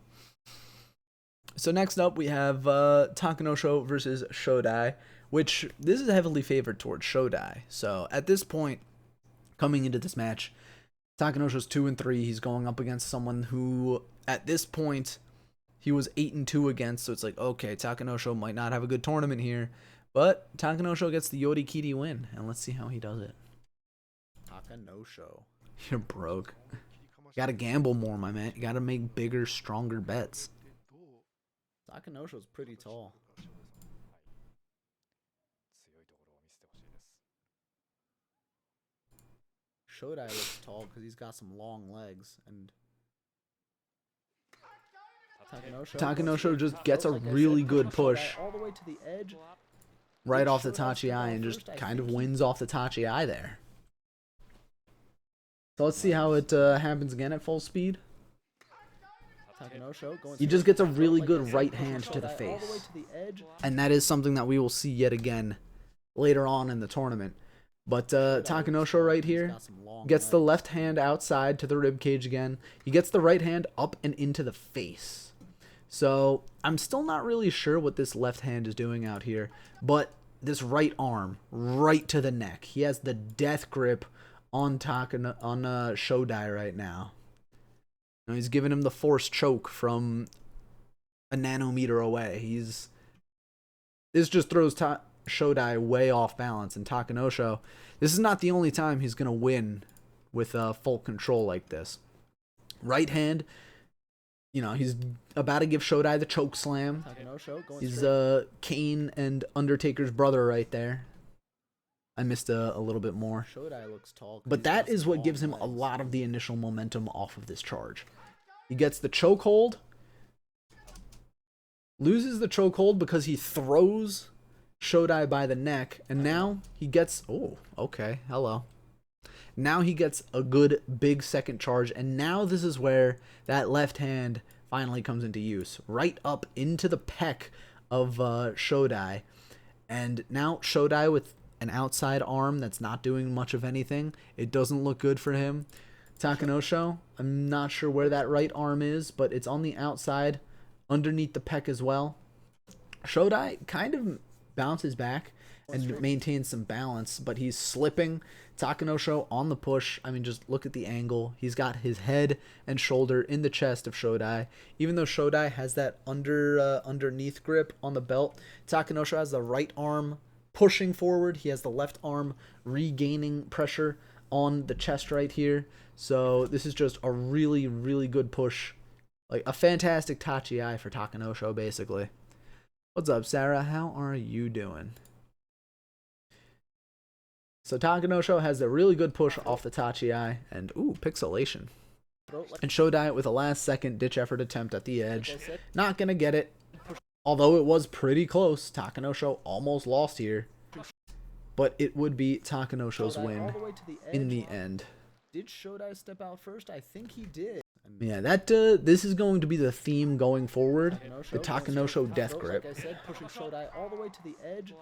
So next up we have Takanosho versus Shodai, which this is heavily favored towards Shodai. So at this point, coming into this match, Takanosho's 2-3. He's going up against someone who, at this point, he was 8-2 against. So it's like, okay, Takanosho might not have a good tournament here, but Takanosho gets the Yorikiri win, and let's see how he does it. Takanosho. You're broke. You gotta gamble more, my man. You gotta make bigger, stronger bets. Takanosho's pretty tall. Shodai looks tall because he's got some long legs, and Takanosho just gets a really good push all the way to the edge, right off the Tachi-ai and just kind of wins off the Tachi-ai there. So let's see how it happens again at full speed. He just gets a really good right hand to the face. And that is something that we will see yet again later on in the tournament. But Takanosho right here gets the left hand outside to the ribcage again. He gets the right hand up and into the face. So I'm still not really sure what this left hand is doing out here. But this right arm right to the neck. He has the death grip on Shodai right now. He's giving him the forced choke from a nanometer away. This just throws Shodai way off balance, and Takanosho, this is not the only time he's going to win with full control like this. Right hand, you know, he's about to give Shodai the choke slam. He's Kane and Undertaker's brother right there. I missed a little bit more. Shodai looks tall, But that is what gives him a lot of the initial momentum off of this charge. He gets the chokehold. Loses the chokehold because he throws Shodai by the neck. And now he gets... Oh, okay. Hello. Now he gets a good big second charge. And now this is where that left hand finally comes into use. Right up into the pec of Shodai. And now Shodai with an outside arm that's not doing much of anything. It doesn't look good for him. Takanosho, I'm not sure where that right arm is, but it's on the outside underneath the pec as well. Shodai kind of bounces back and maintains some balance, but he's slipping. Takanosho on the push. I mean, just look at the angle. He's got his head and shoulder in the chest of Shodai. Even though Shodai has that underneath grip on the belt, Takanosho has the right arm pushing forward. He has the left arm regaining pressure on the chest right here. So this is just a really, really good push. Like a fantastic Tachi-ai for Takanosho, basically. What's up, Sarah? How are you doing? So Takanosho has a really good push off the Tachi-ai. And, ooh, pixelation. And Shodai with a last-second ditch effort attempt at the edge. Not going to get it. Although it was pretty close. Takanosho almost lost here. But it would be Takanosho's win in the end. Did Shodai step out first? I think he did. Yeah, that this is going to be the theme going forward. The Takanosho death grip. Like I said, pushing Shodai all the way to the edge.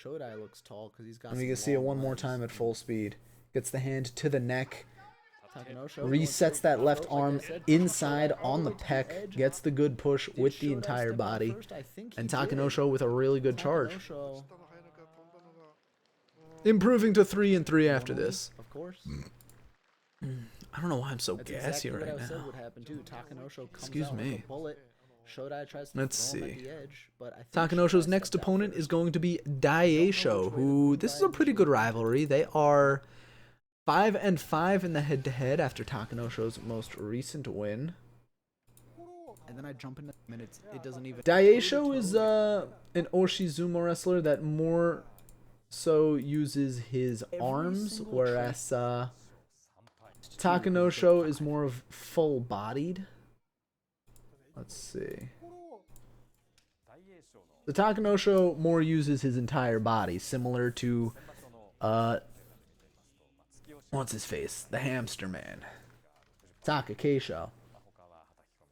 Shodai looks tall because he's got. And we can see it one more time at full speed. Gets the hand to the neck. Takanosho Resets that left arm inside on the pec. Gets the good push with the entire body. And Takanosho with a really good charge. Improving to 3-3 after this. Of course. I don't know why I'm so gassy exactly right what I said now. would happen too. Takanosho comes Excuse out me. With a bullet. Shodai tries to Let's throw him see. at the edge, but I think Takanosho's Shodai next stepped out opponent first. is going to be Daisho, who this is a pretty good rivalry. They are 5-5 in the head-to-head after Takanosho's most recent win. And then I jump into minutes. It doesn't even. Daisho is an Oshizumo wrestler that more so uses his arms, whereas Takanosho is more of full-bodied. Let's see. The Takanosho more uses his entire body, similar to what's his face? The Hamster Man. Takanoshos.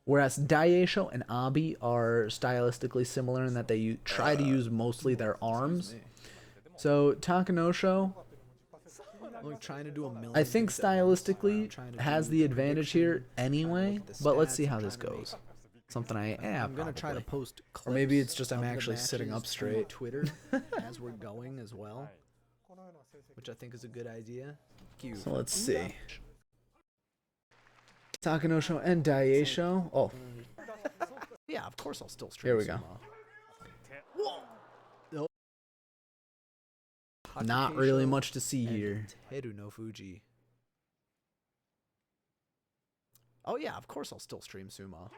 Whereas Daisho and Abi are stylistically similar in that they try to use mostly their arms. So Takanosho, Like trying to do a million I think things at once. stylistically Trying to has do the advantage here predictions, trying to anyway, look at the but let's stats, see how I'm this trying to goes. Something I am I'm gonna try to post clips Or maybe it's just I'm of the actually sitting matches up to straight. Twitter as we're going as well, which I think is a good idea. So let's see. Takanosho and Daisho. Oh, Yeah, of course I'll still stream. here we go. Not really much to see here. Takanofuji. Oh yeah, of course I'll still stream sumo.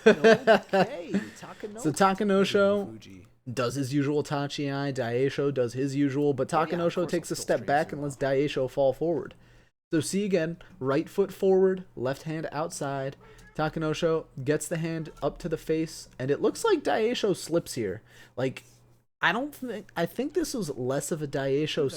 Okay, Takanofuji. So Takanosho does his usual Tachi-ai, Daisho does his usual, but Takanosho course takes I'll a still step stream back sumo. and lets Daisho fall forward. So see again, right foot forward, left hand outside. Takanosho gets the hand up to the face, and it looks like Daisho slips here. Like, I think this was less of a Daisho,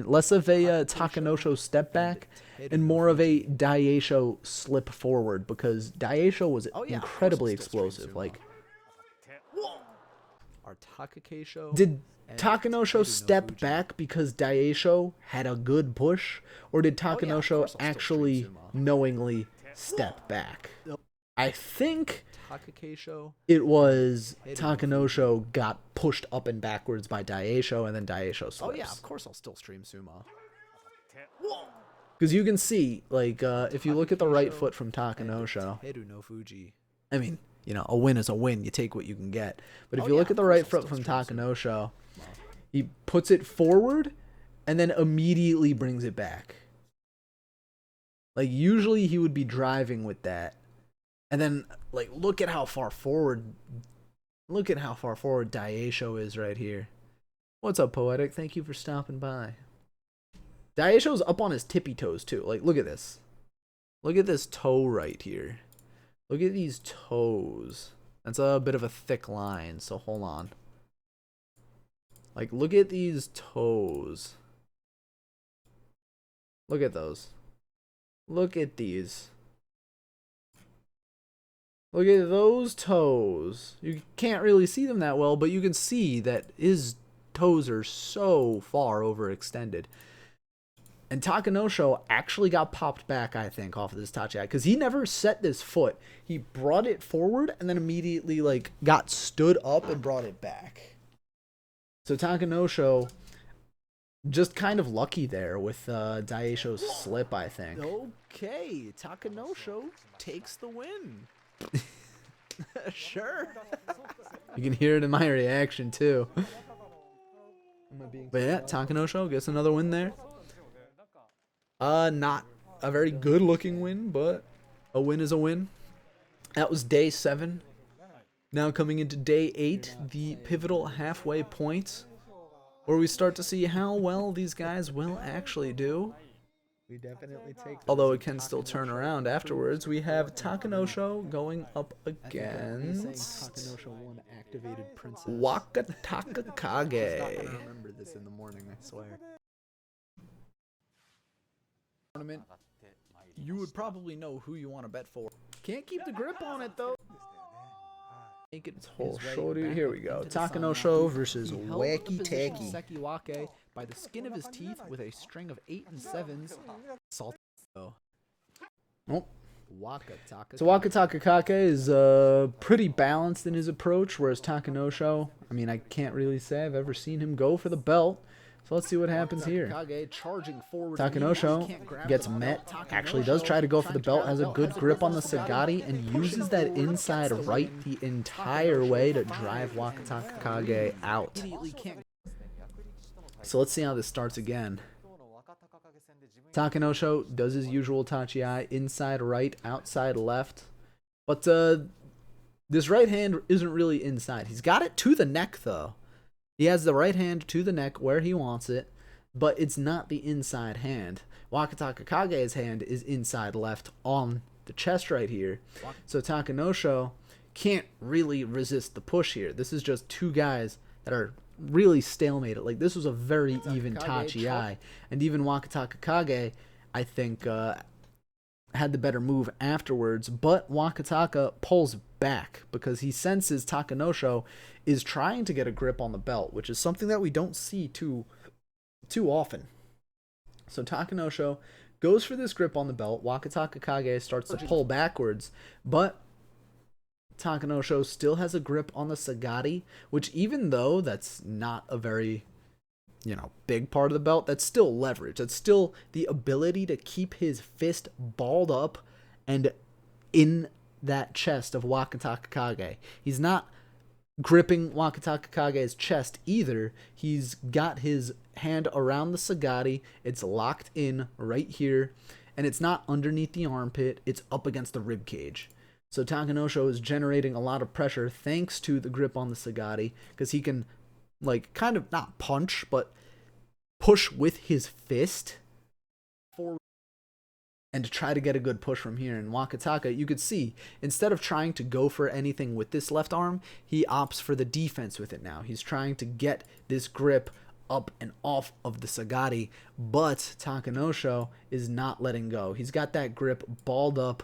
less of a Takanosho step back, and more of a Daisho slip forward, because Daisho was incredibly explosive. Like, Our Takanoshos. did Takanosho step back because Daisho had a good push, or did Takanosho actually knowingly step back? I think Takanoshos. it was Takanosho got pushed up and backwards by Daisho, and then Daisho slips. Oh yeah, of course I'll still stream sumo. Because you can see, like, if you look at the right foot from Takanosho, Takanofuji. I mean, you know, a win is a win. You take what you can get. But if Oh, you yeah, look at the of right course I'll foot from still stream Takanosho, he puts it forward, and then immediately brings it back. Like, usually he would be driving with that. And then, like, look at how far forward Daisho is right here. What's up, Poetic? Thank you for stopping by. Daisho's up on his tippy toes, too. Like, look at this. Look at this toe right here. Look at these toes. That's a bit of a thick line, so hold on. Like, look at these toes. Look at those. Look at these. Look at those toes. You can't really see them that well, but you can see that his toes are so far overextended. And Takanosho actually got popped back, I think, off of this Tachi, because he never set this foot. He brought it forward and then immediately, like, got stood up and brought it back. So Takanosho just kind of lucky there with Daisho's slip, I think. Okay, Takanosho takes the win. Sure. You can hear it in my reaction, too. But yeah, Takanosho gets another win there. Not a very good looking win, but a win is a win. That was day 7. Now coming into day 8, the pivotal halfway point, where we start to see how well these guys will actually do. We definitely take. Although it can still turn around afterwards. We have Takanosho going up against Takanosho won activated princess. Wakataka Kage. I remember this in the morning, I swear. Tournament, you would probably know who you want to bet for. Can't keep the grip on it though. Make it It's whole his way shoulder. back Here up we go. into the sun. Takanosho versus He held the position Wakataka. Sekiwake by the skin of his teeth with a string of 8 and 7s. Salt though. Nope. Wakataka. So Wakataka Kage is pretty balanced in his approach, whereas Takanosho, I mean, I can't really say I've ever seen him go for the belt. So let's see what happens here. Kage charging forward. Takanosho gets met, actually does try to go for the belt, has a good grip on the Sagari, and uses that inside right the entire way to drive Wakataka Kage out. So let's see how this starts again. Takanosho does his usual Tachi, inside right, outside left. But this right hand isn't really inside. He's got it to the neck, though. He has the right hand to the neck where he wants it, but it's not the inside hand. Wakataka Kage's hand is inside left on the chest right here. So Takanosho can't really resist the push here. This is just two guys that are really stalemated. Like, this was a very even Tachi. And even Wakataka Kage, I think, had the better move afterwards, but Wakataka pulls back because he senses Takanosho is trying to get a grip on the belt, which is something that we don't see too often. So Takanosho goes for this grip on the belt. Wakataka Kage starts to pull backwards, but Takanosho still has a grip on the Sagari, which, even though that's not a very, big part of the belt, that's still leverage. That's still the ability to keep his fist balled up and in that chest of Wakataka Kage. He's not gripping Wakataka Kage's chest either. He's got his hand around the Sagari. It's locked in right here, and it's not underneath the armpit. It's up against the rib cage. So Takanosho is generating a lot of pressure thanks to the grip on the Sagari, because he can, kind of not punch, but push with his fist forward and to try to get a good push from here. And Wakataka, you could see, instead of trying to go for anything with this left arm, he opts for the defense with it now. He's trying to get this grip up and off of the Sagari, but Takanosho is not letting go. He's got that grip balled up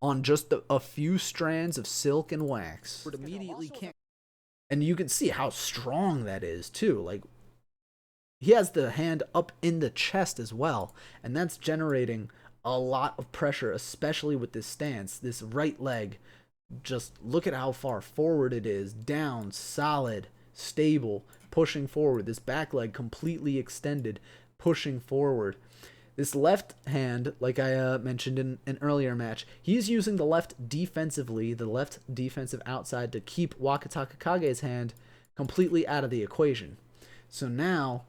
on just a few strands of silk and wax. Immediately can't. And you can see how strong that is, too. Like, he has the hand up in the chest as well, and that's generating a lot of pressure, especially with this stance. This right leg, just look at how far forward it is. Down, solid, stable, pushing forward. This back leg completely extended, pushing forward. This left hand, like I mentioned in an earlier match, he's using the left defensively, the left defensive outside, to keep Wakataka Kage's hand completely out of the equation. So now,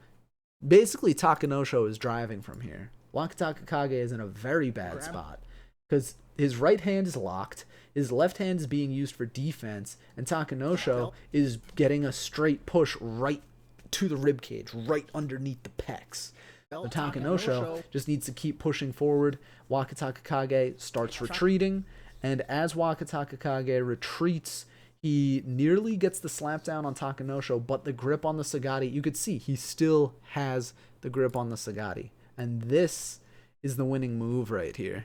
basically Takanosho is driving from here. Wakataka Kage is in a very bad spot because his right hand is locked, his left hand is being used for defense, and Takanosho is getting a straight push right to the ribcage, right underneath the pecs. So Takanosho just needs to keep pushing forward. Wakataka Kage starts retreating, and as Wakataka Kage retreats, he nearly gets the slap down on Takanosho, but the grip on the Sagari, you could see he still has the grip on the Sagari. And this is the winning move right here.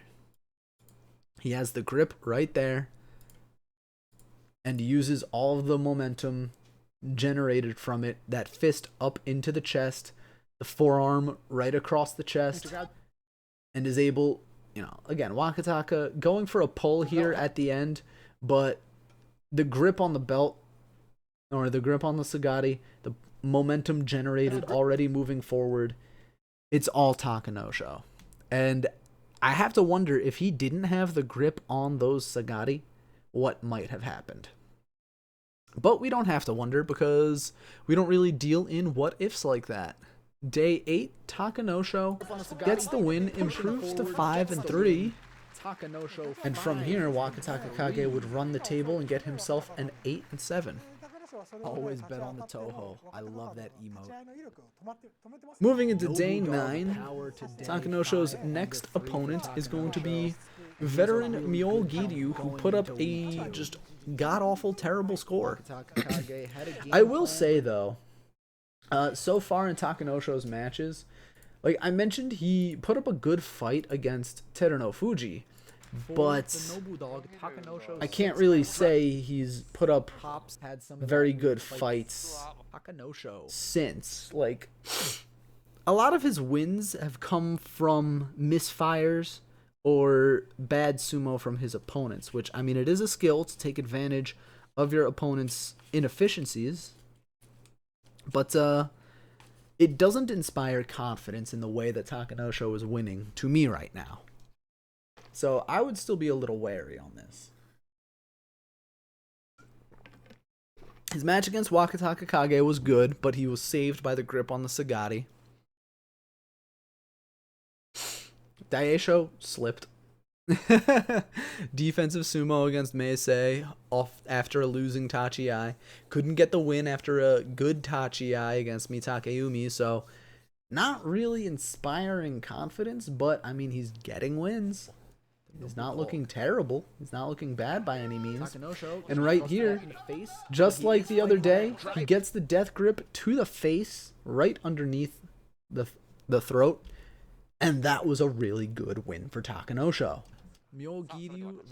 He has the grip right there and uses all of the momentum generated from it, that fist up into the chest, the forearm right across the chest, and is able, again, Wakataka going for a pull here at the end, but the grip on the belt, or the grip on the Sagari, the momentum generated already moving forward, it's all Takanosho. And I have to wonder, if he didn't have the grip on those Sagari, what might have happened. But we don't have to wonder, because we don't really deal in what-ifs like that. Day 8, Takanosho gets the win, improves to 5-3. And from here, Wakataka Kage would run the table and get himself an 8-7. Always bet on the Toho. I love that emote. Moving into day 9, Takanosho's next opponent is going to be veteran Myo Giryu, who put up a just god-awful terrible score. I will say, though, so far in Takanosho's matches, like I mentioned, he put up a good fight against Takanofuji, but I can't really say he's put up very good fights since. Like, a lot of his wins have come from misfires or bad sumo from his opponents, which, I mean, it is a skill to take advantage of your opponent's inefficiencies, but it doesn't inspire confidence in the way that Takanosho is winning to me right now. So I would still be a little wary on this. His match against Wakataka Kage was good, but he was saved by the grip on the Sagari. Daisho slipped. Defensive sumo against Meisei off after a losing Tachi-ai. Couldn't get the win after a good Tachi-ai against Mitake Umi, so not really inspiring confidence, but I mean, he's getting wins. He's not looking terrible. He's not looking bad by any means. And right here, just like the other day, he gets the death grip to the face, right underneath the throat. And that was a really good win for Takanosho.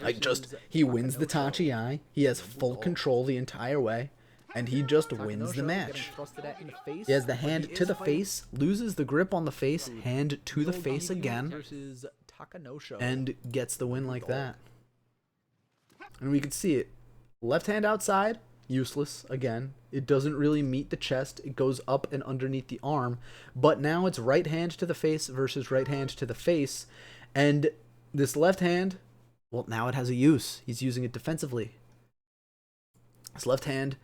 Like, he wins the Tachi-ai. He has full control the entire way. And he just wins the match. He has the hand to the face, loses the grip on the face, hand to the face again, and gets the win like that. And we can see it. Left hand outside, useless again. It doesn't really meet the chest. It goes up and underneath the arm. But now it's right hand to the face versus right hand to the face. And this left hand, well, now it has a use. He's using it defensively. His left hand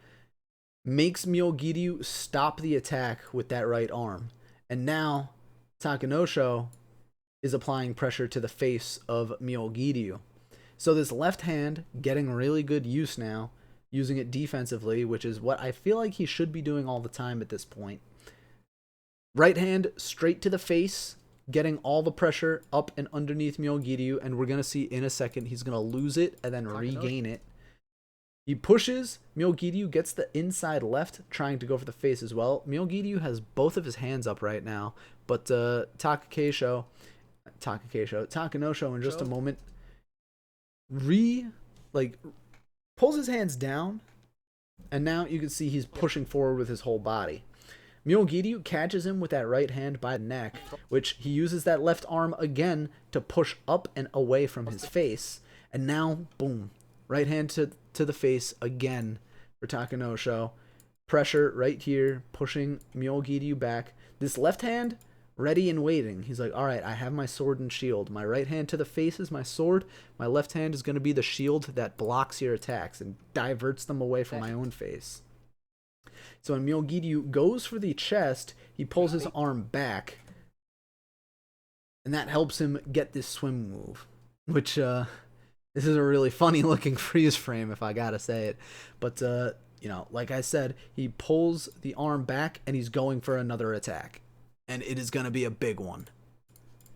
makes Myo Giryu stop the attack with that right arm. And now Takanosho is applying pressure to the face of Myo Giryu. So this left hand getting really good use now, using it defensively, which is what I feel like he should be doing all the time at this point. Right hand straight to the face, getting all the pressure up and underneath Myo Giryu, and we're going to see in a second he's going to lose it and then regain it. He pushes, Myo Giryu gets the inside left, trying to go for the face as well. Myo Giryu has both of his hands up right now, but Takanosho in just a moment pulls his hands down, and now you can see he's pushing forward with his whole body. Myo Giryu catches him with that right hand by the neck, which he uses that left arm again to push up and away from his face, and now, boom, right hand to the face again for Takanosho. Pressure right here, pushing Myo Giryu back. This left hand, ready and waiting. He's like, all right, I have my sword and shield. My right hand to the face is my sword. My left hand is going to be the shield that blocks your attacks and diverts them away from my own face. So when Myogiryu goes for the chest, he pulls his arm back, and that helps him get this swim move, which this is a really funny looking freeze frame, if I gotta say it. But you know, like I said, he pulls the arm back and he's going for another attack, and it is gonna be a big one.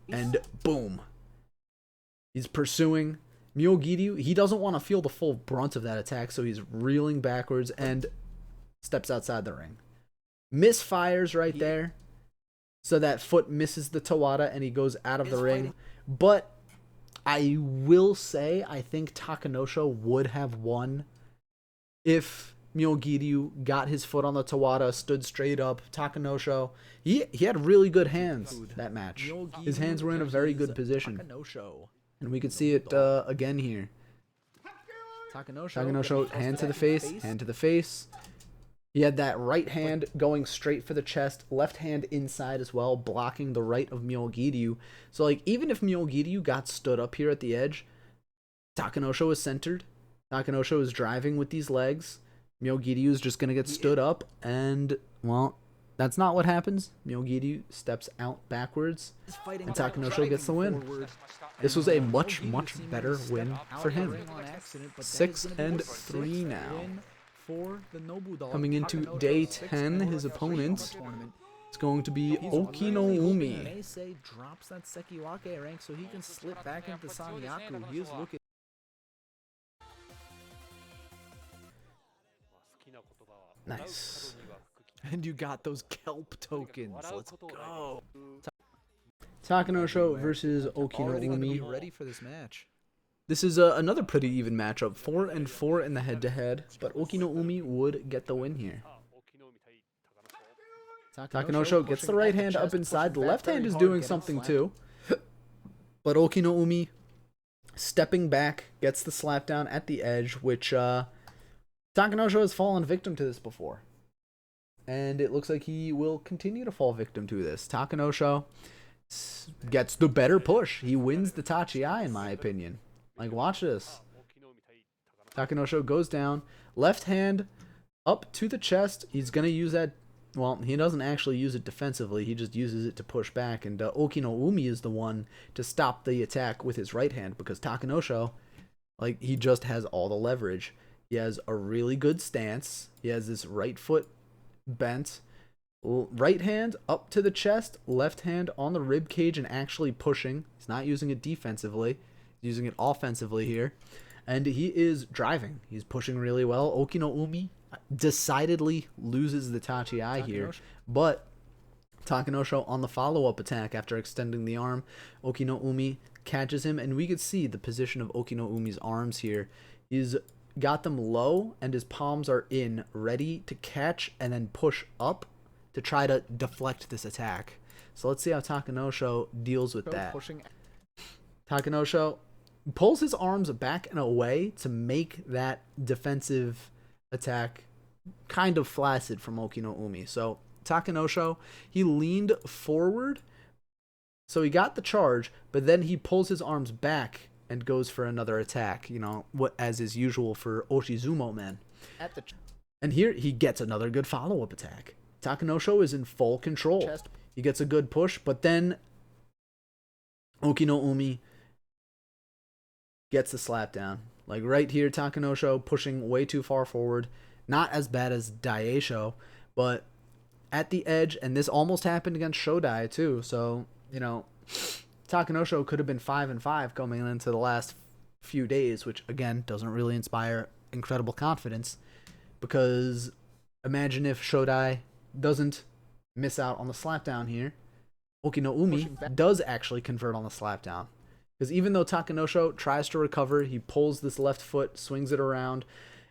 And boom, he's pursuing Myogiryu. He doesn't want to feel the full brunt of that attack, so he's reeling backwards and steps outside the ring. Misfires right there, so that foot misses the Tawada and he goes out of the ring. But I will say, I think Takanosho would have won if Myogiryu got his foot on the Tawada, stood straight up. Takanosho, he had really good hands that match. His hands were in a very good position. And we could see it again here. Takanosho, hand to the face. He had that right hand going straight for the chest, left hand inside as well, blocking the right of Myogiryu. So, like, even if Myogiryu got stood up here at the edge, Takanosho is centered. Takanosho is driving with these legs. Myogiryu is just going to get stood up, and, well, that's not what happens. Myogiryu steps out backwards, and Takanosho gets the win. This was a much, much better win for him. 6-3 now. Coming into day 10, his opponent is going to be Umi. Drops that Sekiwake rank so he can slip back into Sanyaku. He is looking. Nice. And you got those kelp tokens. Let's go. Takanosho versus Umi. Ready for this match. This is another pretty even matchup. 4-4 in the head-to-head, but Umi would get the win here. Takanosho gets the right hand up inside. The left hand is doing something too. But Umi, stepping back, gets the slap down at the edge, which Takanosho has fallen victim to this before. And it looks like he will continue to fall victim to this. Takanosho gets the better push. He wins the Tachi-ai, in my opinion. Like, watch this. Takanosho goes down. Left hand up to the chest. He's going to use that. Well, he doesn't actually use it defensively. He just uses it to push back. And Umi is the one to stop the attack with his right hand. Because Takanosho, like, he just has all the leverage. He has a really good stance. He has this right foot bent. Right hand up to the chest. Left hand on the rib cage and actually pushing. He's not using it defensively. Using it offensively here, and he is driving. He's pushing really well. Umi decidedly loses the Tachi-ai here, but Takanosho on the follow-up attack after extending the arm, Umi catches him, and we could see the position of Umi's arms here. He's got them low, and his palms are in, ready to catch and then push up to try to deflect this attack. So let's see how Takanosho deals with that. Takanosho pulls his arms back and away to make that defensive attack kind of flaccid from Umi. So Takanosho, he leaned forward, so he got the charge, but then he pulls his arms back and goes for another attack, you know, what as is usual for Oshizumo men. And here he gets another good follow-up attack. Takanosho is in full control. He gets a good push, but then Umi gets the slap down. Like right here, Takanosho pushing way too far forward. Not as bad as Daisho, but at the edge, and this almost happened against Shodai too. So, you know, Takanosho could have been 5-5 coming into the last few days, which again doesn't really inspire incredible confidence, because imagine if Shodai doesn't miss out on the slapdown here. Umi does actually convert on the slapdown. Because even though Takanosho tries to recover, he pulls this left foot, swings it around.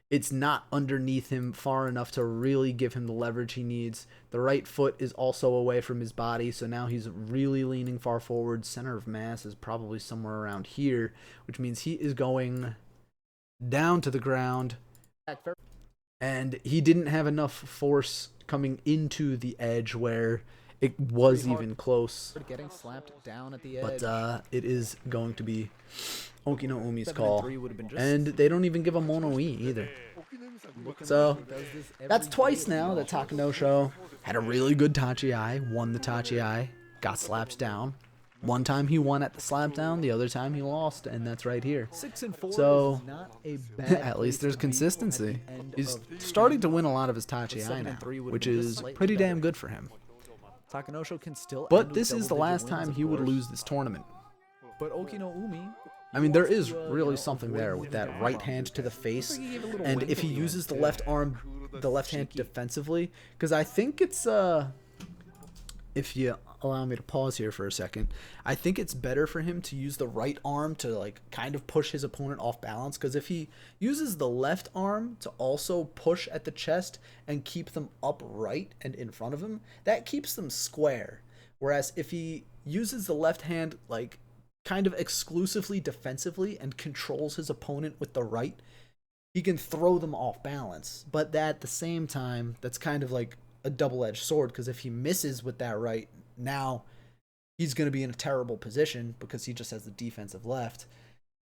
It's not underneath him far enough to really give him the leverage he needs. The right foot is also away from his body, so now he's really leaning far forward. Center of mass is probably somewhere around here, which means he is going down to the ground. And he didn't have enough force coming into the edge where it was even close. Getting slapped down at the edge. But it is going to be Okino Umi's 7 and call. 3 would have been just And they don't even give a mono E either. So that's twice now that Takanosho had a really good Tachi-ai, won the Tachi-ai, got slapped down. One time he won at the slapdown, the other time he lost, and that's right here. 6 and 4 So is not a bad at least there's place to be consistency. at the end He's of starting to win a lot of his Tachi-ai 7 now, and 3 would have which been just is slightly pretty damn better. good for him. Takanosho can still end But with this is the double-digit last wins, time of he would course. lose this tournament. But Okino Umi, I mean, there is really something there with that right hand to the face, and if he uses the left arm, the left hand defensively, because I think it's if you allow me to pause here for a second, I think it's better for him to use the right arm to like kind of push his opponent off balance, because if he uses the left arm to also push at the chest and keep them upright and in front of him, that keeps them square. Whereas if he uses the left hand like kind of exclusively defensively and controls his opponent with the right, he can throw them off balance. But that at the same time, that's kind of like a double-edged sword, because if he misses with that right, now he's going to be in a terrible position because he just has the defensive left.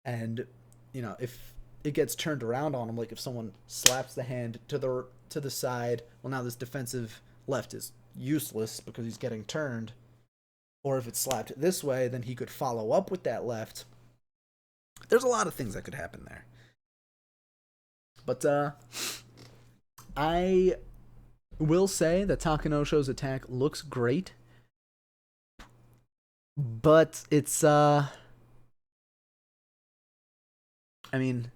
And you know, if it gets turned around on him, like if someone slaps the hand to the side, well, now this defensive left is useless because he's getting turned. Or if it's slapped this way, then he could follow up with that left. There's a lot of things that could happen there. But I will say that Takanosho's attack looks great. But it's I mean,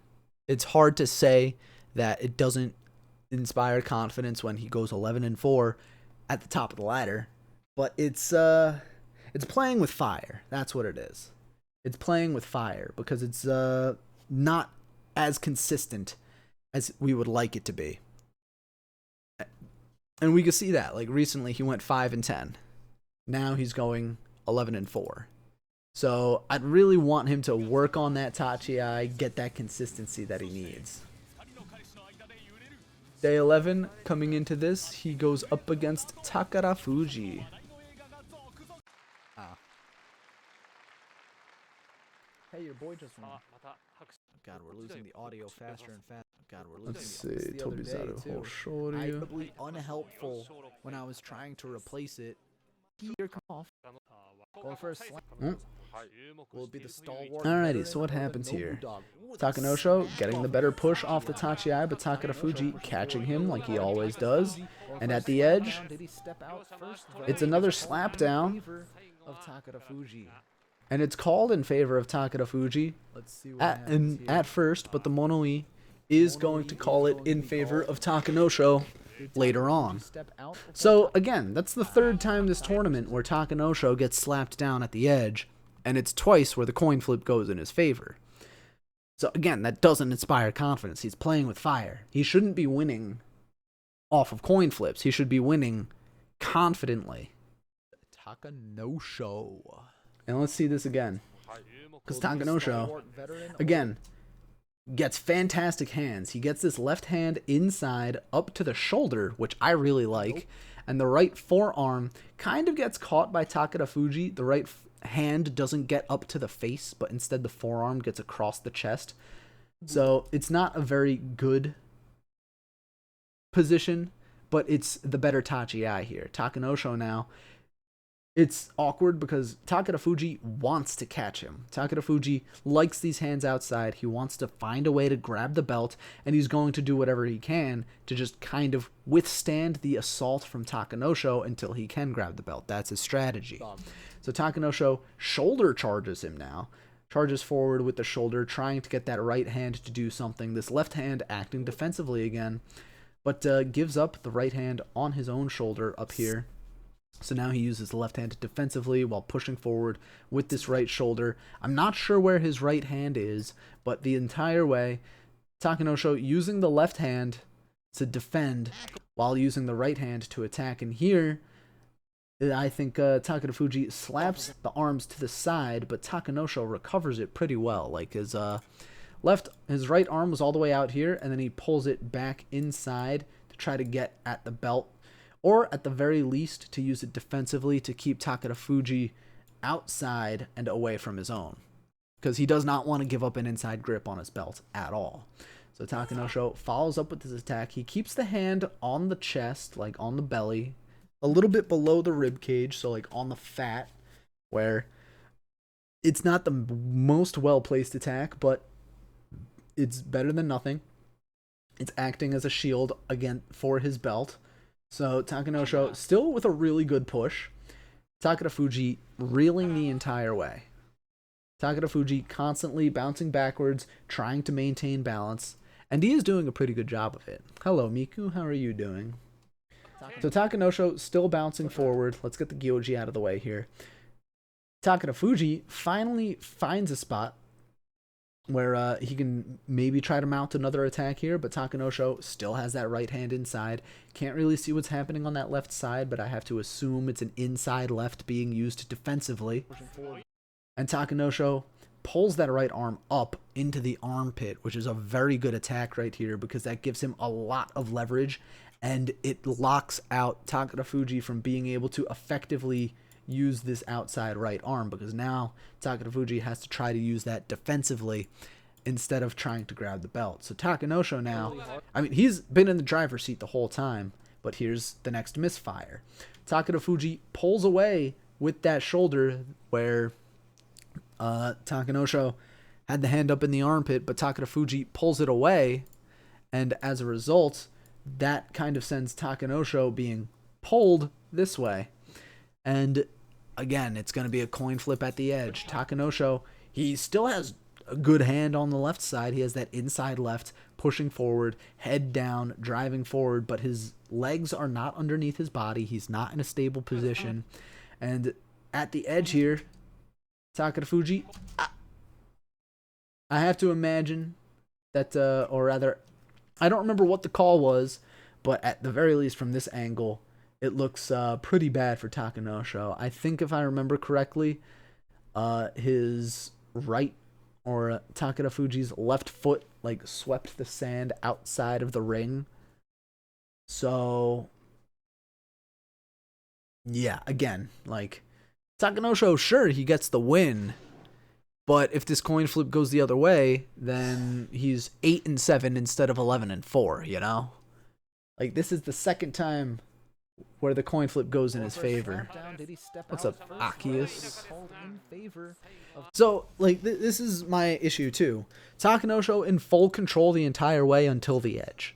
it's hard to say that it doesn't inspire confidence when he goes 11 and 4 at the top of the ladder. But it's playing with fire. That's what it is. It's playing with fire because it's not as consistent as we would like it to be. And we can see that. Like recently he went 5 and 10. Now he's going 11 and 4. So I'd really want him to work on that Tachi-ai, get that consistency that he needs. Day 11, coming into this, he goes up against Takanofuji. hey, your boy just won. God, we're losing the audio faster and faster. God, we're losing Let's see, the other day, Tobizaru too. Hoshoryu. Arguably unhelpful when I was trying to replace it. Here, come off. Going for a slam. Will it be the stalwart? Alrighty, so what happens here? Takanosho getting the better push off the Tachi-ai, but Takanofuji catching him like he always does. And at the edge, it's another slap down. Of Takanofuji. And it's called in favor of Takanofuji Let's see what happens here. at first, but the Mono-e is going to call it in favor of Takanosho later on. So again, that's the third time this tournament where Takanosho gets slapped down at the edge, and it's twice where the coin flip goes in his favor. So again, that doesn't inspire confidence. He's playing with fire. He shouldn't be winning off of coin flips. He should be winning confidently. Takanosho. And let's see this again. Because Takanosho, again, gets fantastic hands. He gets this left hand inside up to the shoulder, which I really like. And the right forearm kind of gets caught by Takanofuji. The right hand doesn't get up to the face, but instead the forearm gets across the chest. So it's not a very good position, but it's the better Tachi-ai here. Takanosho now, it's awkward because Takanofuji wants to catch him. Takanofuji likes these hands outside. He wants to find a way to grab the belt, and he's going to do whatever he can to just kind of withstand the assault from Takanosho until he can grab the belt. That's his strategy. So Takanosho shoulder charges him now. Charges forward with the shoulder, trying to get that right hand to do something. This left hand acting defensively again, but gives up the right hand on his own shoulder up here. So now he uses the left hand defensively while pushing forward with this right shoulder. I'm not sure where his right hand is, but the entire way, Takanosho using the left hand to defend while using the right hand to attack. And here, I think Takanofuji slaps the arms to the side, but Takanosho recovers it pretty well. Like his right arm was all the way out here, and then he pulls it back inside to try to get at the belt. or at the very least to use it defensively to keep Takanofuji outside and away from his own, because he does not want to give up an inside grip on his belt at all. So Takanosho follows up with his attack. He keeps the hand on the chest, like on the belly, a little bit below the rib cage, so like on the fat, where it's not the most well-placed attack, but it's better than nothing. It's acting as a shield again for his belt. So Takanosho still with a really good push. Takanofuji reeling the entire way. Takanofuji constantly bouncing backwards, trying to maintain balance, and he is doing a pretty good job of it. Hello, Miku. How are you doing? So Takanosho still bouncing forward. Let's get the Gyoji out of the way here. Takanofuji finally finds a spot where he can maybe try to mount another attack here, but Takanosho still has that right hand inside. Can't really see what's happening on that left side, but I have to assume it's an inside left being used defensively. And Takanosho pulls that right arm up into the armpit, which is a very good attack right here because that gives him a lot of leverage, and it locks out Takanofuji from being able to effectively use this outside right arm, because now Takanofuji has to try to use that defensively instead of trying to grab the belt. So Takanosho now, I mean, he's been in the driver's seat the whole time, but here's the next misfire. Takanofuji pulls away with that shoulder where Takanosho had the hand up in the armpit, but Takanofuji pulls it away, and as a result, that kind of sends Takanosho being pulled this way. And again, it's going to be a coin flip at the edge. Takanosho, he still has a good hand on the left side. He has that inside left, pushing forward, head down, driving forward, but his legs are not underneath his body. He's not in a stable position. And at the edge here, Takanofuji, I have to imagine that, or rather, I don't remember what the call was, but at the very least from this angle, it looks pretty bad for Takanosho. I think if I remember correctly, his right, or Takanofuji's left foot, like, swept the sand outside of the ring. So, yeah, again, like, Takanosho, sure, he gets the win, but if this coin flip goes the other way, then he's 8-7 instead of 11-4, you know? Like, this is the second time where the coin flip goes in his favor. What's up, Akius? So, like, this is my issue, too. Takanosho in full control the entire way until the edge.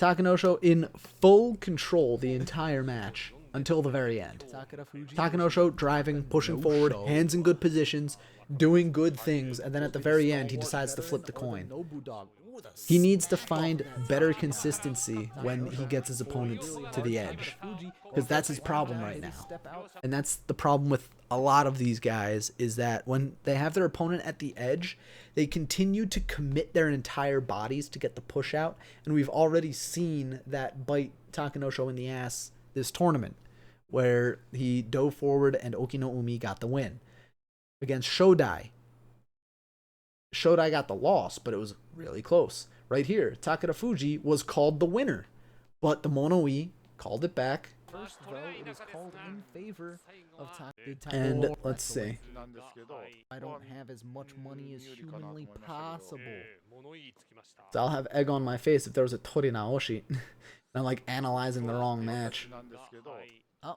Takanosho in full control the entire match until the very end. Takanosho driving, pushing forward, hands in good positions, doing good things, and then at the very end, he decides to flip the coin. He needs to find better consistency when he gets his opponents to the edge, because that's his problem right now. And that's the problem with a lot of these guys, is that when they have their opponent at the edge, they continue to commit their entire bodies to get the push out, and we've already seen that bite Takanosho in the ass this tournament, where he dove forward and Okino Umi got the win. Against Shodai. Shodai got the loss, but it was really close. Right here, Takanofuji was called the winner, but the Mono-ii called it back. First, though, it is called in favor of And let's see. I don't have as much money as humanly possible. So I'll have egg on my face if there was a Tori Naoshi. And I'm like analyzing the wrong match. Oh.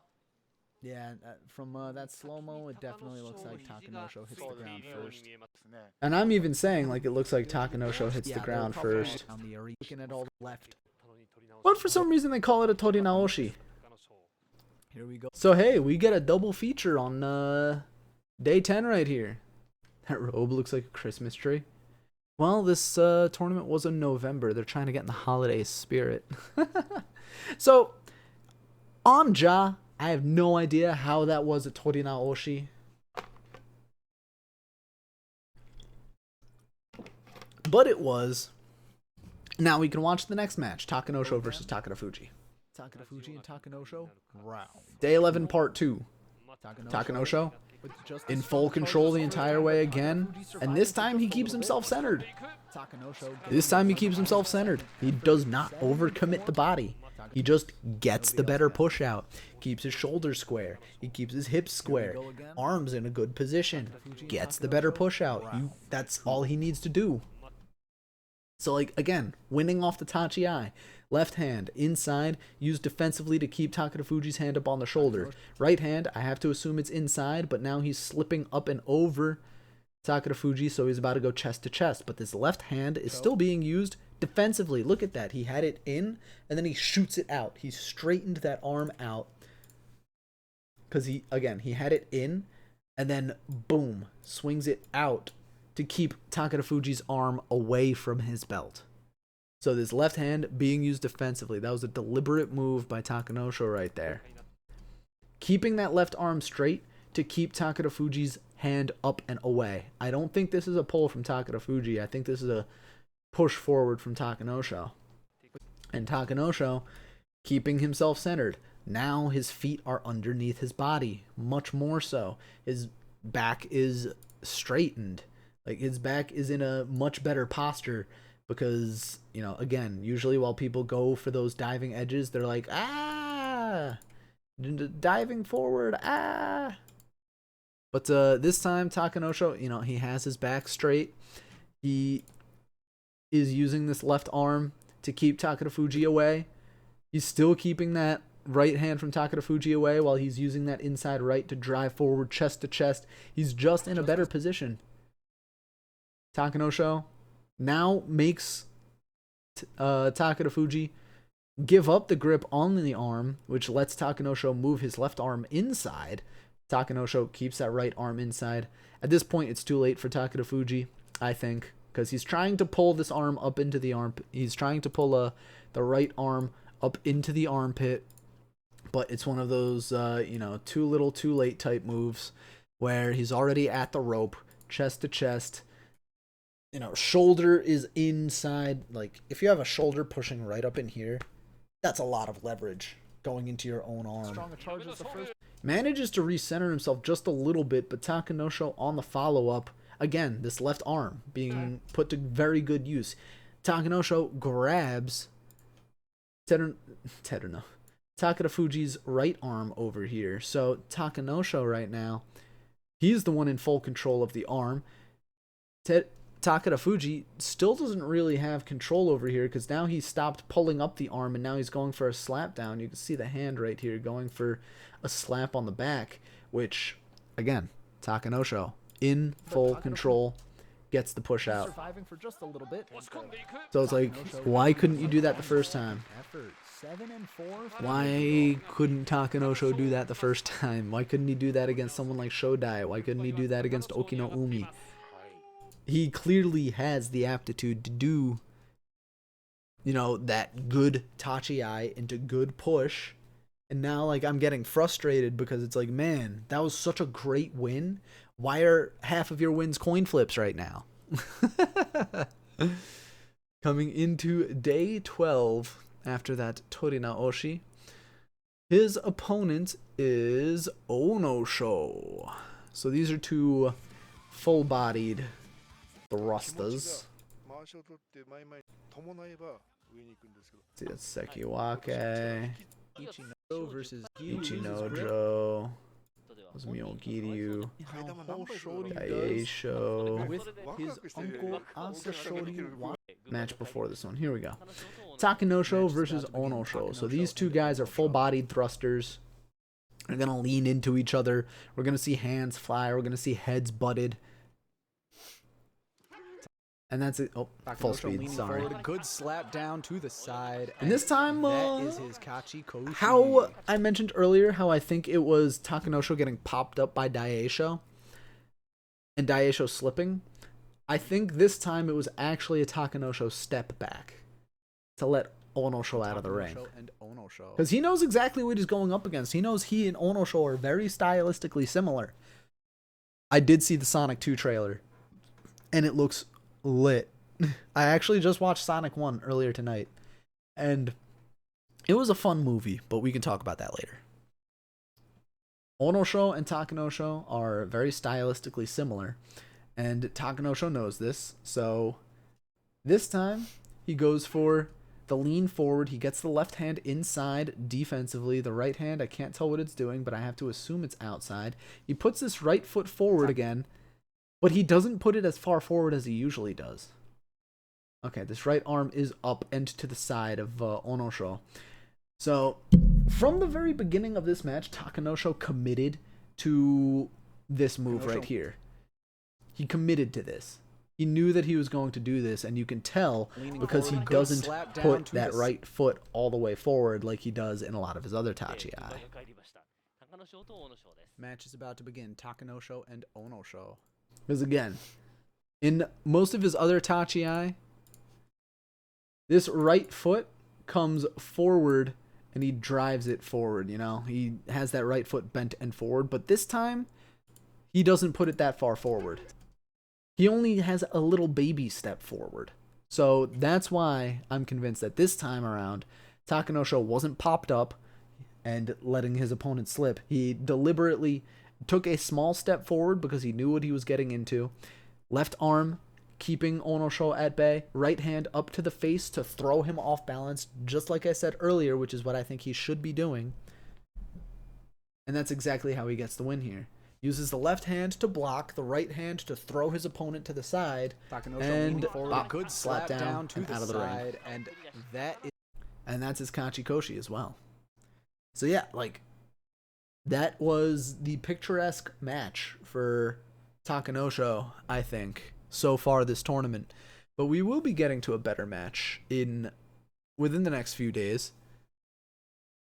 Yeah, from that slow-mo, it definitely looks like Takanosho hits the ground first. And I'm even saying like it looks like Takanosho hits the ground first. Looking at all left. But for some reason they call it a Tori Naoshi. Here we go. So hey, we get a double feature on day 10 right here. That robe looks like a Christmas tree. Well, this tournament was in November. They're trying to get in the holiday spirit. So, on Ja, I have no idea how that was a Tori Naoshi. But it was. Now we can watch the next match. Takanosho versus Takanofuji. Takanofuji and Takanosho. Round. Day 11, part 2. Takanosho in full control the entire way again. And this time he keeps himself centered. This time he keeps himself centered. He does not overcommit the body. He just gets the better push out, keeps his shoulders square, he keeps his hips square, arms in a good position, gets the better push out. That's all he needs to do. So, like, again, winning off the Tachi Eye. Left hand, inside, used defensively to keep Takanofuji's hand up on the shoulder. Right hand, I have to assume it's inside, but now he's slipping up and over Takanofuji, so he's about to go chest to chest. But this left hand is still being used defensively. Look at that. He had it in, and then he shoots it out. He straightened that arm out. Because he had it in, and then, boom, swings it out to keep Takanofuji's arm away from his belt. So this left hand being used defensively. That was a deliberate move by Takanosho right there. Keeping that left arm straight to keep Takanofuji's hand up and away. I don't think this is a pull from Takanofuji. I think this is a push forward from Takanosho. And Takanosho keeping himself centered. Now his feet are underneath his body. Much more so. His back is straightened. Like, his back is in a much better posture because, you know, again, usually while people go for those diving edges, they're like, diving forward, But this time, Takanosho, you know, he has his back straight. He is using this left arm to keep Takanofuji away. He's still keeping that right hand from Takanofuji away while he's using that inside right to drive forward chest to chest. He's just in a better position. Takanosho now makes Takanofuji give up the grip on the arm, which lets Takanosho move his left arm inside. Takanosho keeps that right arm inside. At this point, it's too late for Takanofuji, I think, because he's trying to pull this arm up into the arm. He's trying to pull the right arm up into the armpit, but it's one of those, you know, too little, too late type moves where he's already at the rope, chest to chest. You know, shoulder is inside. Like, if you have a shoulder pushing right up in here, that's a lot of leverage going into your own arm. Manages to recenter himself just a little bit, but Takanosho on the follow-up, again, this left arm being put to very good use. Takanosho grabs Takanofuji's right arm over here. So Takanosho right now, he's the one in full control of the arm. Takanofuji still doesn't really have control over here because now he's stopped pulling up the arm and now he's going for a slap down. You can see the hand right here going for a slap on the back, which, again, Takanosho in full control gets the push out. So it's like, why couldn't you do that the first time? Why couldn't Takanosho do that the first time? Why couldn't he do that against someone like Shodai? Why couldn't he do that against Okino Umi? He clearly has the aptitude to do, you know, that good Tachi-Ai into good push. And now, like, I'm getting frustrated because it's like, man, that was such a great win. Why are half of your wins coin flips right now? Coming into day 12 after that Torinaoshi, his opponent is Onosho. So these are two full-bodied thrusters. See, that's Sekiwake. Ichinojo versus Ichinojo. Myogiryu. Daisho. with his uncle Asashori. Match before this one. Here we go. Takanosho versus Onosho. So these two guys are full-bodied thrusters. They're going to lean into each other. We're going to see hands fly. We're going to see heads butted. And that's it. Oh, full speed. Sorry. A good slap down to the side. And this time, that is his Kachi Koshi. how I mentioned earlier how I think it was Takanosho getting popped up by Daisho and Daisho slipping. I think this time it was actually a Takanosho step back to let Onosho out of the ring. Because he knows exactly what he's going up against. He knows he and Onosho are very stylistically similar. I did see the Sonic 2 trailer, and it looks lit. I actually just watched Sonic 1 earlier tonight, and it was a fun movie, but we can talk about that later. Onosho and Takanosho are very stylistically similar, and Takanosho knows this, so this time he goes for the lean forward. He gets the left hand inside defensively. The right hand, I can't tell what it's doing, but I have to assume it's outside. He puts this right foot forward again, but he doesn't put it as far forward as he usually does. Okay, this right arm is up and to the side of Onosho. So, from the very beginning of this match, Takanosho committed to this move right here. He committed to this. He knew that he was going to do this, and you can tell because he doesn't put that right foot all the way forward like he does in a lot of his other tachi-ai. Match is about to begin. Takanosho and Onosho. Because again, in most of his other tachi-ai, this right foot comes forward and he drives it forward, you know? He has that right foot bent and forward, but this time, he doesn't put it that far forward. He only has a little baby step forward. So that's why I'm convinced that this time around, Takanosho wasn't popped up and letting his opponent slip. He deliberately took a small step forward because he knew what he was getting into. Left arm, keeping Onosho at bay. Right hand up to the face to throw him off balance, just like I said earlier, which is what I think he should be doing. And that's exactly how he gets the win here. Uses the left hand to block, the right hand to throw his opponent to the side, and forward, good slap down to and the out of the side, ring. and that's his Kachikoshi as well. So yeah, like, that was the picturesque match for Takanosho, I think, so far this tournament. But we will be getting to a better match within the next few days.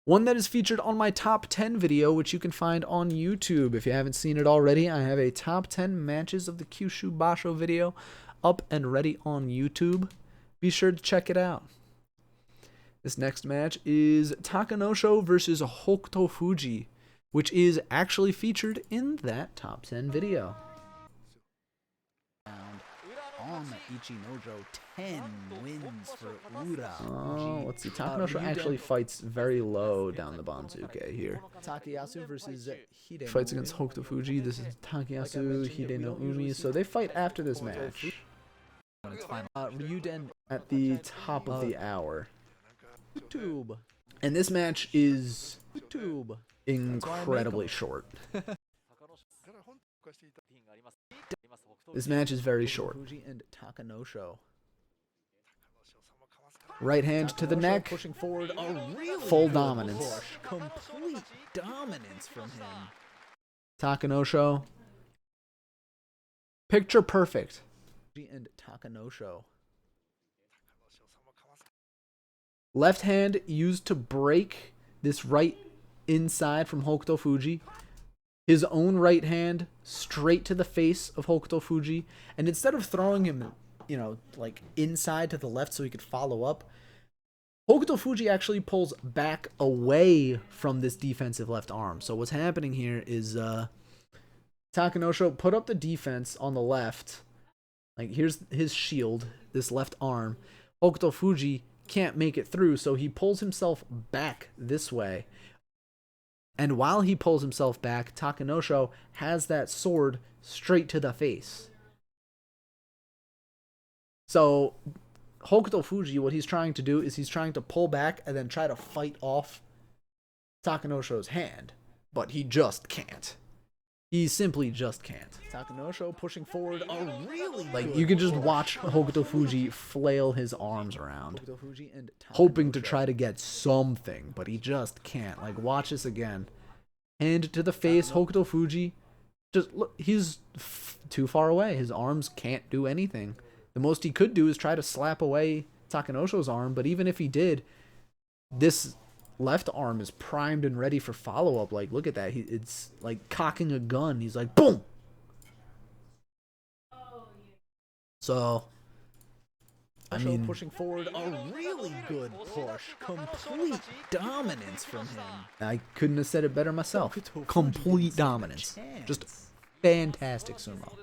One that is featured on my top 10 video, which you can find on YouTube. If you haven't seen it already, I have a top 10 matches of the Kyushu Basho video up and ready on YouTube. Be sure to check it out. This next match is Takanosho versus Takanofuji, which is actually featured in that top 10 video. on Ichinojo, 10 wins for Ura. Oh, let's see. Takanosho actually fights very low down the Banzuke here. Takayasu versus Hide. Fights against Takanofuji. This is Takayasu, Hide no Umi. So they fight after this match. Ryuden At the top of the hour. YouTube. And this match is incredibly short. This match is very short. And Takanosho. Right hand to the neck. Pushing forward. A really Full good dominance. push. Complete dominance from him. Takanosho. Picture perfect. And Takanosho. Left hand used to break this right inside from Takanofuji. His own right hand straight to the face of Takanofuji. And instead of throwing him, you know, like inside to the left so he could follow up, Takanofuji actually pulls back away from this defensive left arm. So what's happening here is Takanosho put up the defense on the left. Like, here's his shield, this left arm. Takanofuji can't make it through, so he pulls himself back this way. And while he pulls himself back, Takanosho has that sword straight to the face. So Takanofuji, what he's trying to do is he's trying to pull back and then try to fight off Takanosho's hand. But he just can't. He simply just can't. Takanosho pushing forward. A really Like, you can just watch Takanofuji flail his arms around, and hoping to try to get something, but he just can't. Like, watch this again. Hand to the face, Takanofuji. Just look, he's too far away. His arms can't do anything. The most he could do is try to slap away Takanosho's arm, but even if he did, this left arm is primed and ready for follow-up. Like, look at that. It's like cocking a gun. He's like, boom! So, I mean, pushing forward. A really good push. Complete dominance from him. I couldn't have said it better myself. Complete dominance. Just fantastic sumo.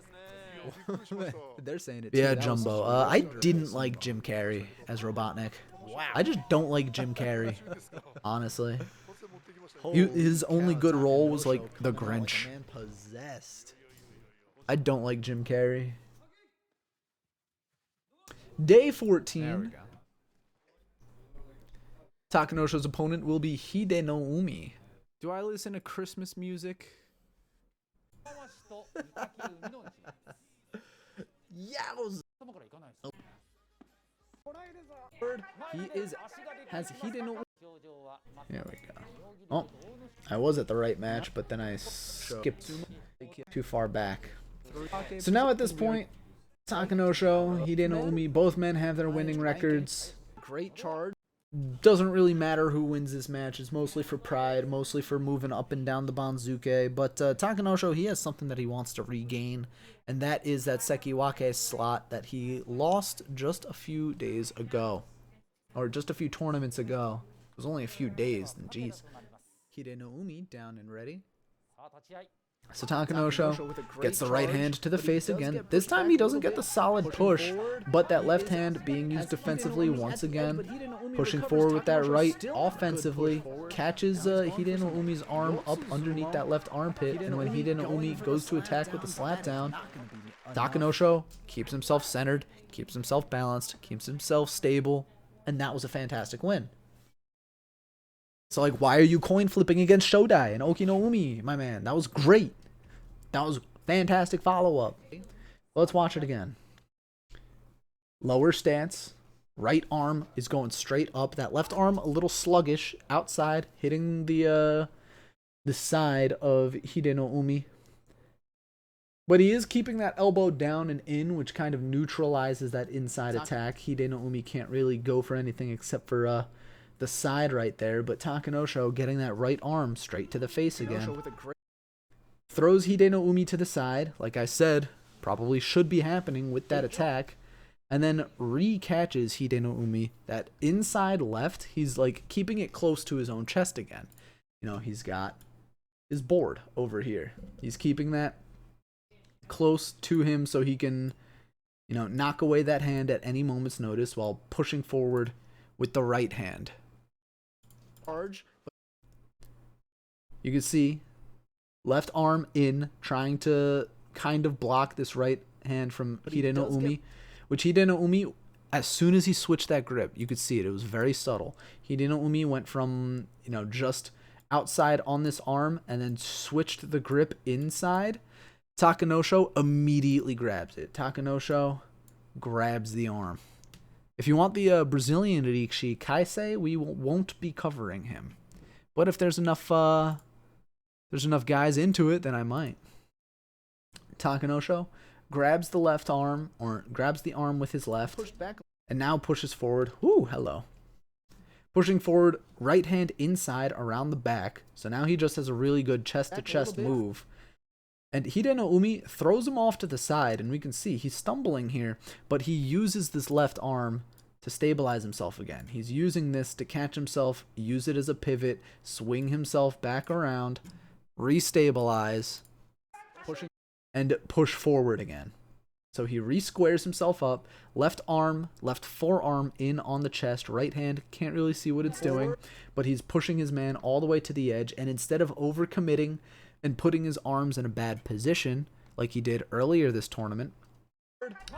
They're saying it. Yeah, Jumbo. I didn't like Jim Carrey as Robotnik. Wow. I just don't like Jim Carrey, honestly. His only good role was like the Grinch. Possessed. I don't like Jim Carrey. Day 14. There we go. Takanosho's opponent will be Umi. Do I listen to Christmas music? Yowza! Has Hideno. Here we go. Oh, I was at the right match, but then I skipped too far back. So now at this point, Takanosho, Umi, both men have their winning records. Great charge. Doesn't really matter who wins this match. It's mostly for pride, mostly for moving up and down the Banzuke. But Takanosho, he has something that he wants to regain, and that is that Sekiwake slot that he lost just a few days ago. Or just a few tournaments ago. It was only a few days, and jeez. Umi down and ready. So Takanosho gets the right hand to the face again. This time he doesn't get the solid push, but that left hand being used defensively once again. Pushing forward with that right offensively. Catches Umi's arm up underneath that left armpit. And when Umi goes to attack with the slap down, Takanosho keeps himself centered, keeps himself balanced, keeps himself stable. And that was a fantastic win. So, like, why are you coin flipping against Shodai and Umi, my man? That was great. That was fantastic follow-up. Let's watch it again. Lower stance. Right arm is going straight up. That left arm a little sluggish outside, hitting the side of Umi. But he is keeping that elbow down and in, which kind of neutralizes that inside attack. Umi can't really go for anything except for the side right there, but Takanosho getting that right arm straight to the face again. Throws Umi to the side, like I said, probably should be happening with that attack, and then re-catches Umi. That inside left, he's like keeping it close to his own chest again. You know, he's got his board over here. He's keeping that close to him so he can, you know, knock away that hand at any moment's notice while pushing forward with the right hand. You can see left arm in, trying to kind of block this right hand from Umi, which Umi, as soon as he switched that grip, you could see it. It was very subtle. Umi went from, you know, just outside on this arm and then switched the grip inside. Takanosho immediately grabs it. Takanosho grabs the arm. If you want the Brazilian rikishi kaisei, we won't be covering him. But if there's enough guys into it, then I might. Takanosho grabs the left arm, or grabs the arm with his left, and now pushes forward. Whoo, hello. Pushing forward, right hand inside around the back. So now he just has a really good chest-to-chest move. And Umi throws him off to the side, and we can see he's stumbling here, but he uses this left arm to stabilize himself again. He's using this to catch himself, use it as a pivot, swing himself back around, restabilize, and push forward again. So he re-squares himself up, left arm, left forearm in on the chest, right hand, can't really see what it's doing, but he's pushing his man all the way to the edge, and instead of overcommitting and putting his arms in a bad position, like he did earlier this tournament,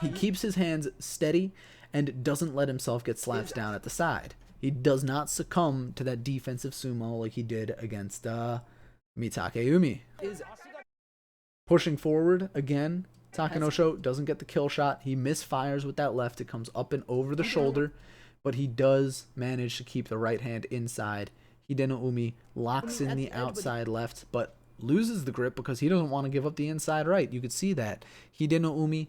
he keeps his hands steady and doesn't let himself get slapped down at the side. He does not succumb to that defensive sumo like he did against Mitake Umi. Pushing forward again, Takanosho doesn't get the kill shot. He misfires with that left. It comes up and over the shoulder, but he does manage to keep the right hand inside. Umi locks in the outside left, but loses the grip because he doesn't want to give up the inside right. You could see that. Umi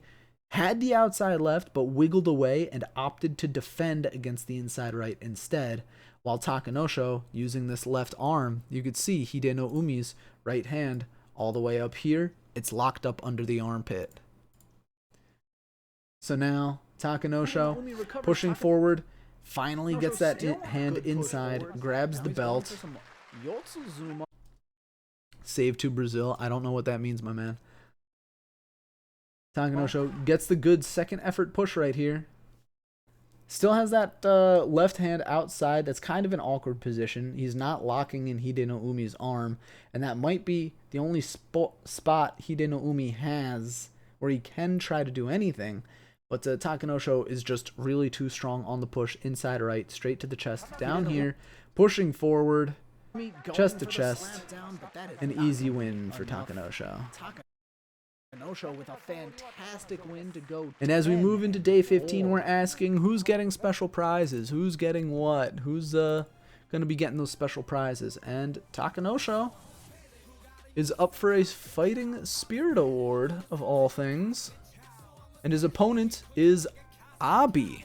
had the outside left, but wiggled away and opted to defend against the inside right instead, while Takanosho, using this left arm, you could see Umi's right hand all the way up here. It's locked up under the armpit. So now, Takanosho, pushing forward, finally gets that hand inside, grabs the belt. Save to Brazil. I don't know what that means, my man. Takanosho gets the good second effort push right here. Still has that left hand outside. That's kind of an awkward position. He's not locking in Umi's arm, and that might be the only spot Umi has where he can try to do anything. But Takanosho is just really too strong on the push, inside right, straight to the chest, down here, pushing forward, chest to chest, an easy win for Takanosho. Takanosho with a fantastic win to go. And as we move into day 15, we're asking who's getting special prizes, who's getting what, who's going to be getting those special prizes. And Takanosho is up for a Fighting Spirit Award, of all things. And his opponent is Abi.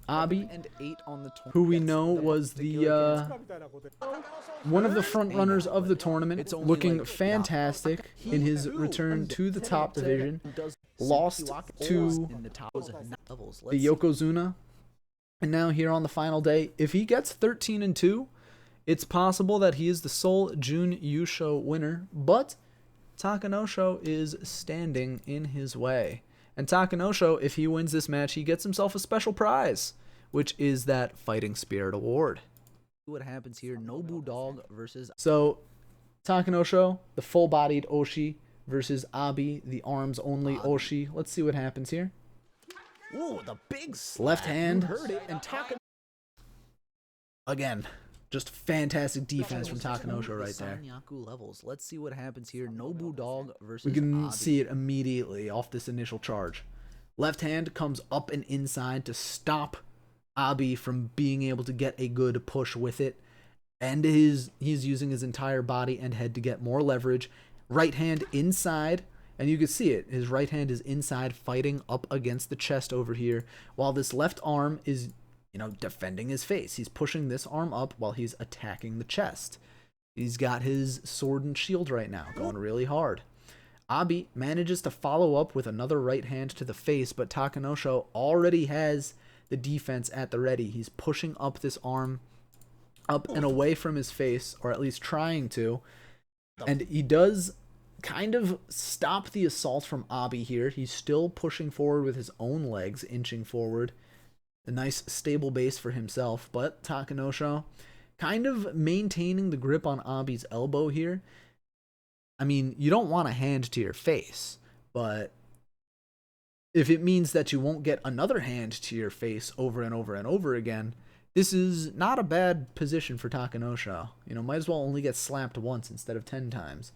Abi, And 8 on the who we know was the one of the front runners of the tournament, looking fantastic in his return to the top division. Lost to the Yokozuna, and now here on the final day, if he gets 13-2, it's possible that he is the sole Jun Yusho winner, but Takanosho is standing in his way. And Takanosho, if he wins this match, he gets himself a special prize, which is that Fighting Spirit Award. What happens here? Nobudog versus. So, Takanosho, the full-bodied Oshi, versus Abi, the arms-only Oshi. Let's see what happens here. Ooh, the big slap. Left hand. You heard it. And Again, just fantastic defense from Takanosho right there. Sanyaku levels. Let's see what happens here. Nobudog versus. We can Abi. see it immediately off this initial charge. Left hand comes up and inside to stop Abi from being able to get a good push with it. And he's using his entire body and head to get more leverage. Right hand inside, and you can see it. His right hand is inside, fighting up against the chest over here, while this left arm is, defending his face. He's pushing this arm up while he's attacking the chest. He's got his sword and shield right now, going really hard. Abi manages to follow up with another right hand to the face, but Takanosho already has the defense at the ready. He's pushing up this arm up and away from his face, or at least trying to. And he does kind of stop the assault from Abi here. He's still pushing forward with his own legs, inching forward. A nice stable base for himself, but Takanosho kind of maintaining the grip on Abi's elbow here. I mean, you don't want a hand to your face, but if it means that you won't get another hand to your face over and over and over again, this is not a bad position for Takanosho. Might as well only get slapped once instead of 10 times.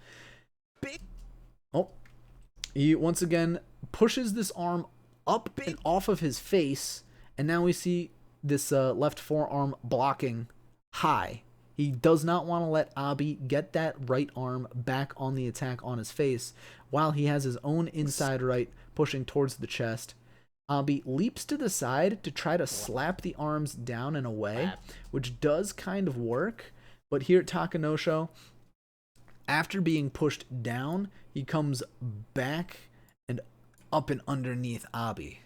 He once again pushes this arm up and off of his face, and now we see this left forearm blocking high. He does not want to let Abi get that right arm back on the attack on his face, while he has his own inside right pushing towards the chest. Abi leaps to the side to try to slap the arms down and away, which does kind of work. But here at Takanosho, after being pushed down, he comes back and up and underneath Abi.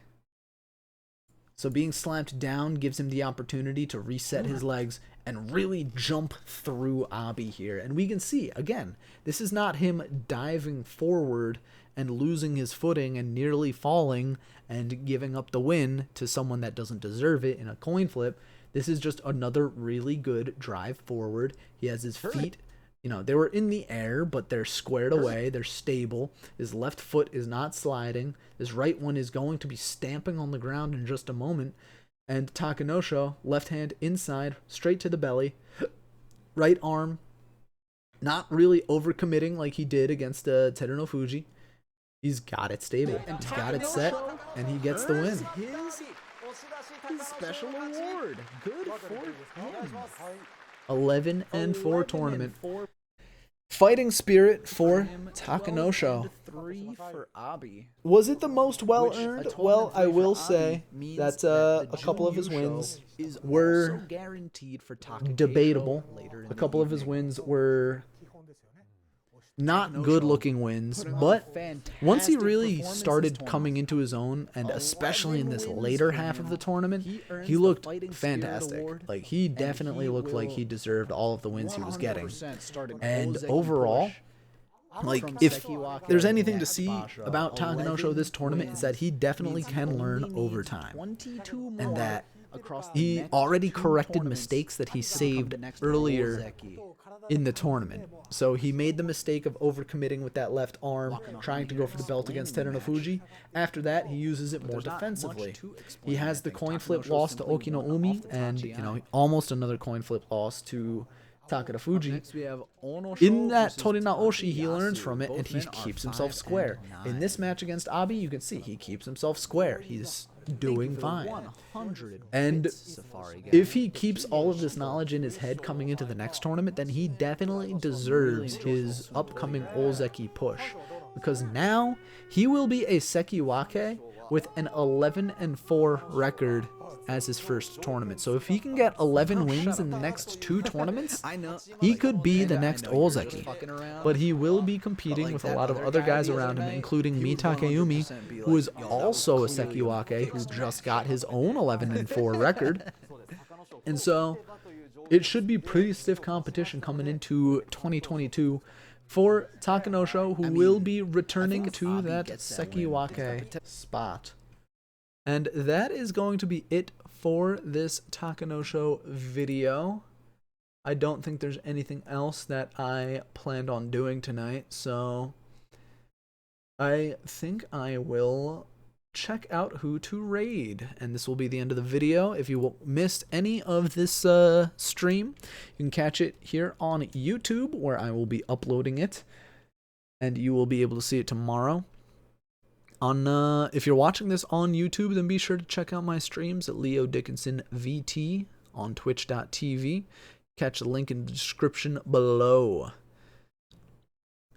So being slapped down gives him the opportunity to reset his legs and really jump through Abi here. And we can see, again, this is not him diving forward and losing his footing and nearly falling and giving up the win to someone that doesn't deserve it in a coin flip. This is just another really good drive forward. He has his feet, they were in the air, but they're squared away. They're stable. His left foot is not sliding. His right one is going to be stamping on the ground in just a moment. And Takanosho, left hand inside, straight to the belly. Right arm, not really overcommitting like he did against Takanofuji. He's got it stable. He's got it set, and he gets the win. His special award. Good for him. 11-4 tournament. Fighting spirit for Takanosho. 3 for Abi. Was it the most well earned? Well, I will say that a couple of his wins were guaranteed for Takanosho debatable. Later in A couple of his wins were not good looking wins, but once he really started coming into his own, and especially in this later half of the tournament, he looked fantastic. Like, he definitely looked like he deserved all of the wins he was getting. And overall, like, if there's anything to see about Takanosho this tournament, is that he definitely can learn over time, and that He already corrected mistakes that he saved earlier in the tournament. So he made the mistake of overcommitting with that left arm, trying to go for the belt against Takanofuji. After that, he uses it more defensively. He has the coin flip loss to Okino Umi, and almost another coin flip loss to Takanofuji. In that Torinaoshi, he learns from it, and he keeps himself square. In this match against Abi, you can see he keeps himself square. He's doing fine. And if he keeps all of this knowledge in his head coming into the next tournament, then he definitely deserves his upcoming Ozeki push. Because now he will be a Sekiwake with an 11-4 record as his first tournament. So if he can get 11 wins in the next 2 tournaments, he could be the next Ozeki. But he will be competing with a lot of other guys around him, including Mitake Umi, who is also a Sekiwake, who just got his own 11-4 record. And so it should be pretty stiff competition coming into 2022 for Takanosho, who will be returning to that Sekiwake spot. And that is going to be it for this Takanosho video. I don't think there's anything else that I planned on doing tonight, so I think I will check out who to raid. And this will be the end of the video. If you missed any of this stream, you can catch it here on YouTube, where I will be uploading it, and you will be able to see it tomorrow. If you're watching this on YouTube, then be sure to check out my streams at Leo Dickinson VT on twitch.tv. Catch the link in the description below.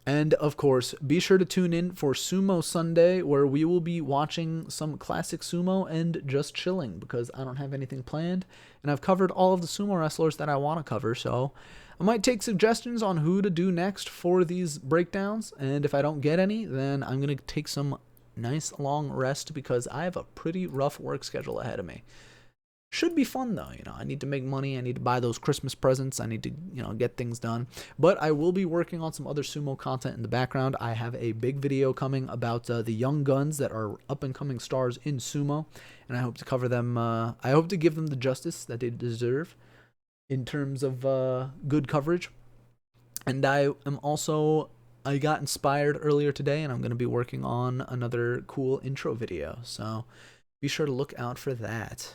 And of course, be sure to tune in for Sumo Sunday, where we will be watching some classic sumo and just chilling, because I don't have anything planned, and I've covered all of the sumo wrestlers that I want to cover, so I might take suggestions on who to do next for these breakdowns, and if I don't get any, then I'm going to take some nice long rest, because I have a pretty rough work schedule ahead of me. Should be fun though, I need to make money, I need to buy those Christmas presents, I need to, get things done. But I will be working on some other sumo content in the background. I have a big video coming about the young guns that are up and coming stars in sumo, and I hope to cover them, I hope to give them the justice that they deserve in terms of good coverage. And I got inspired earlier today, and I'm going to be working on another cool intro video, so be sure to look out for that.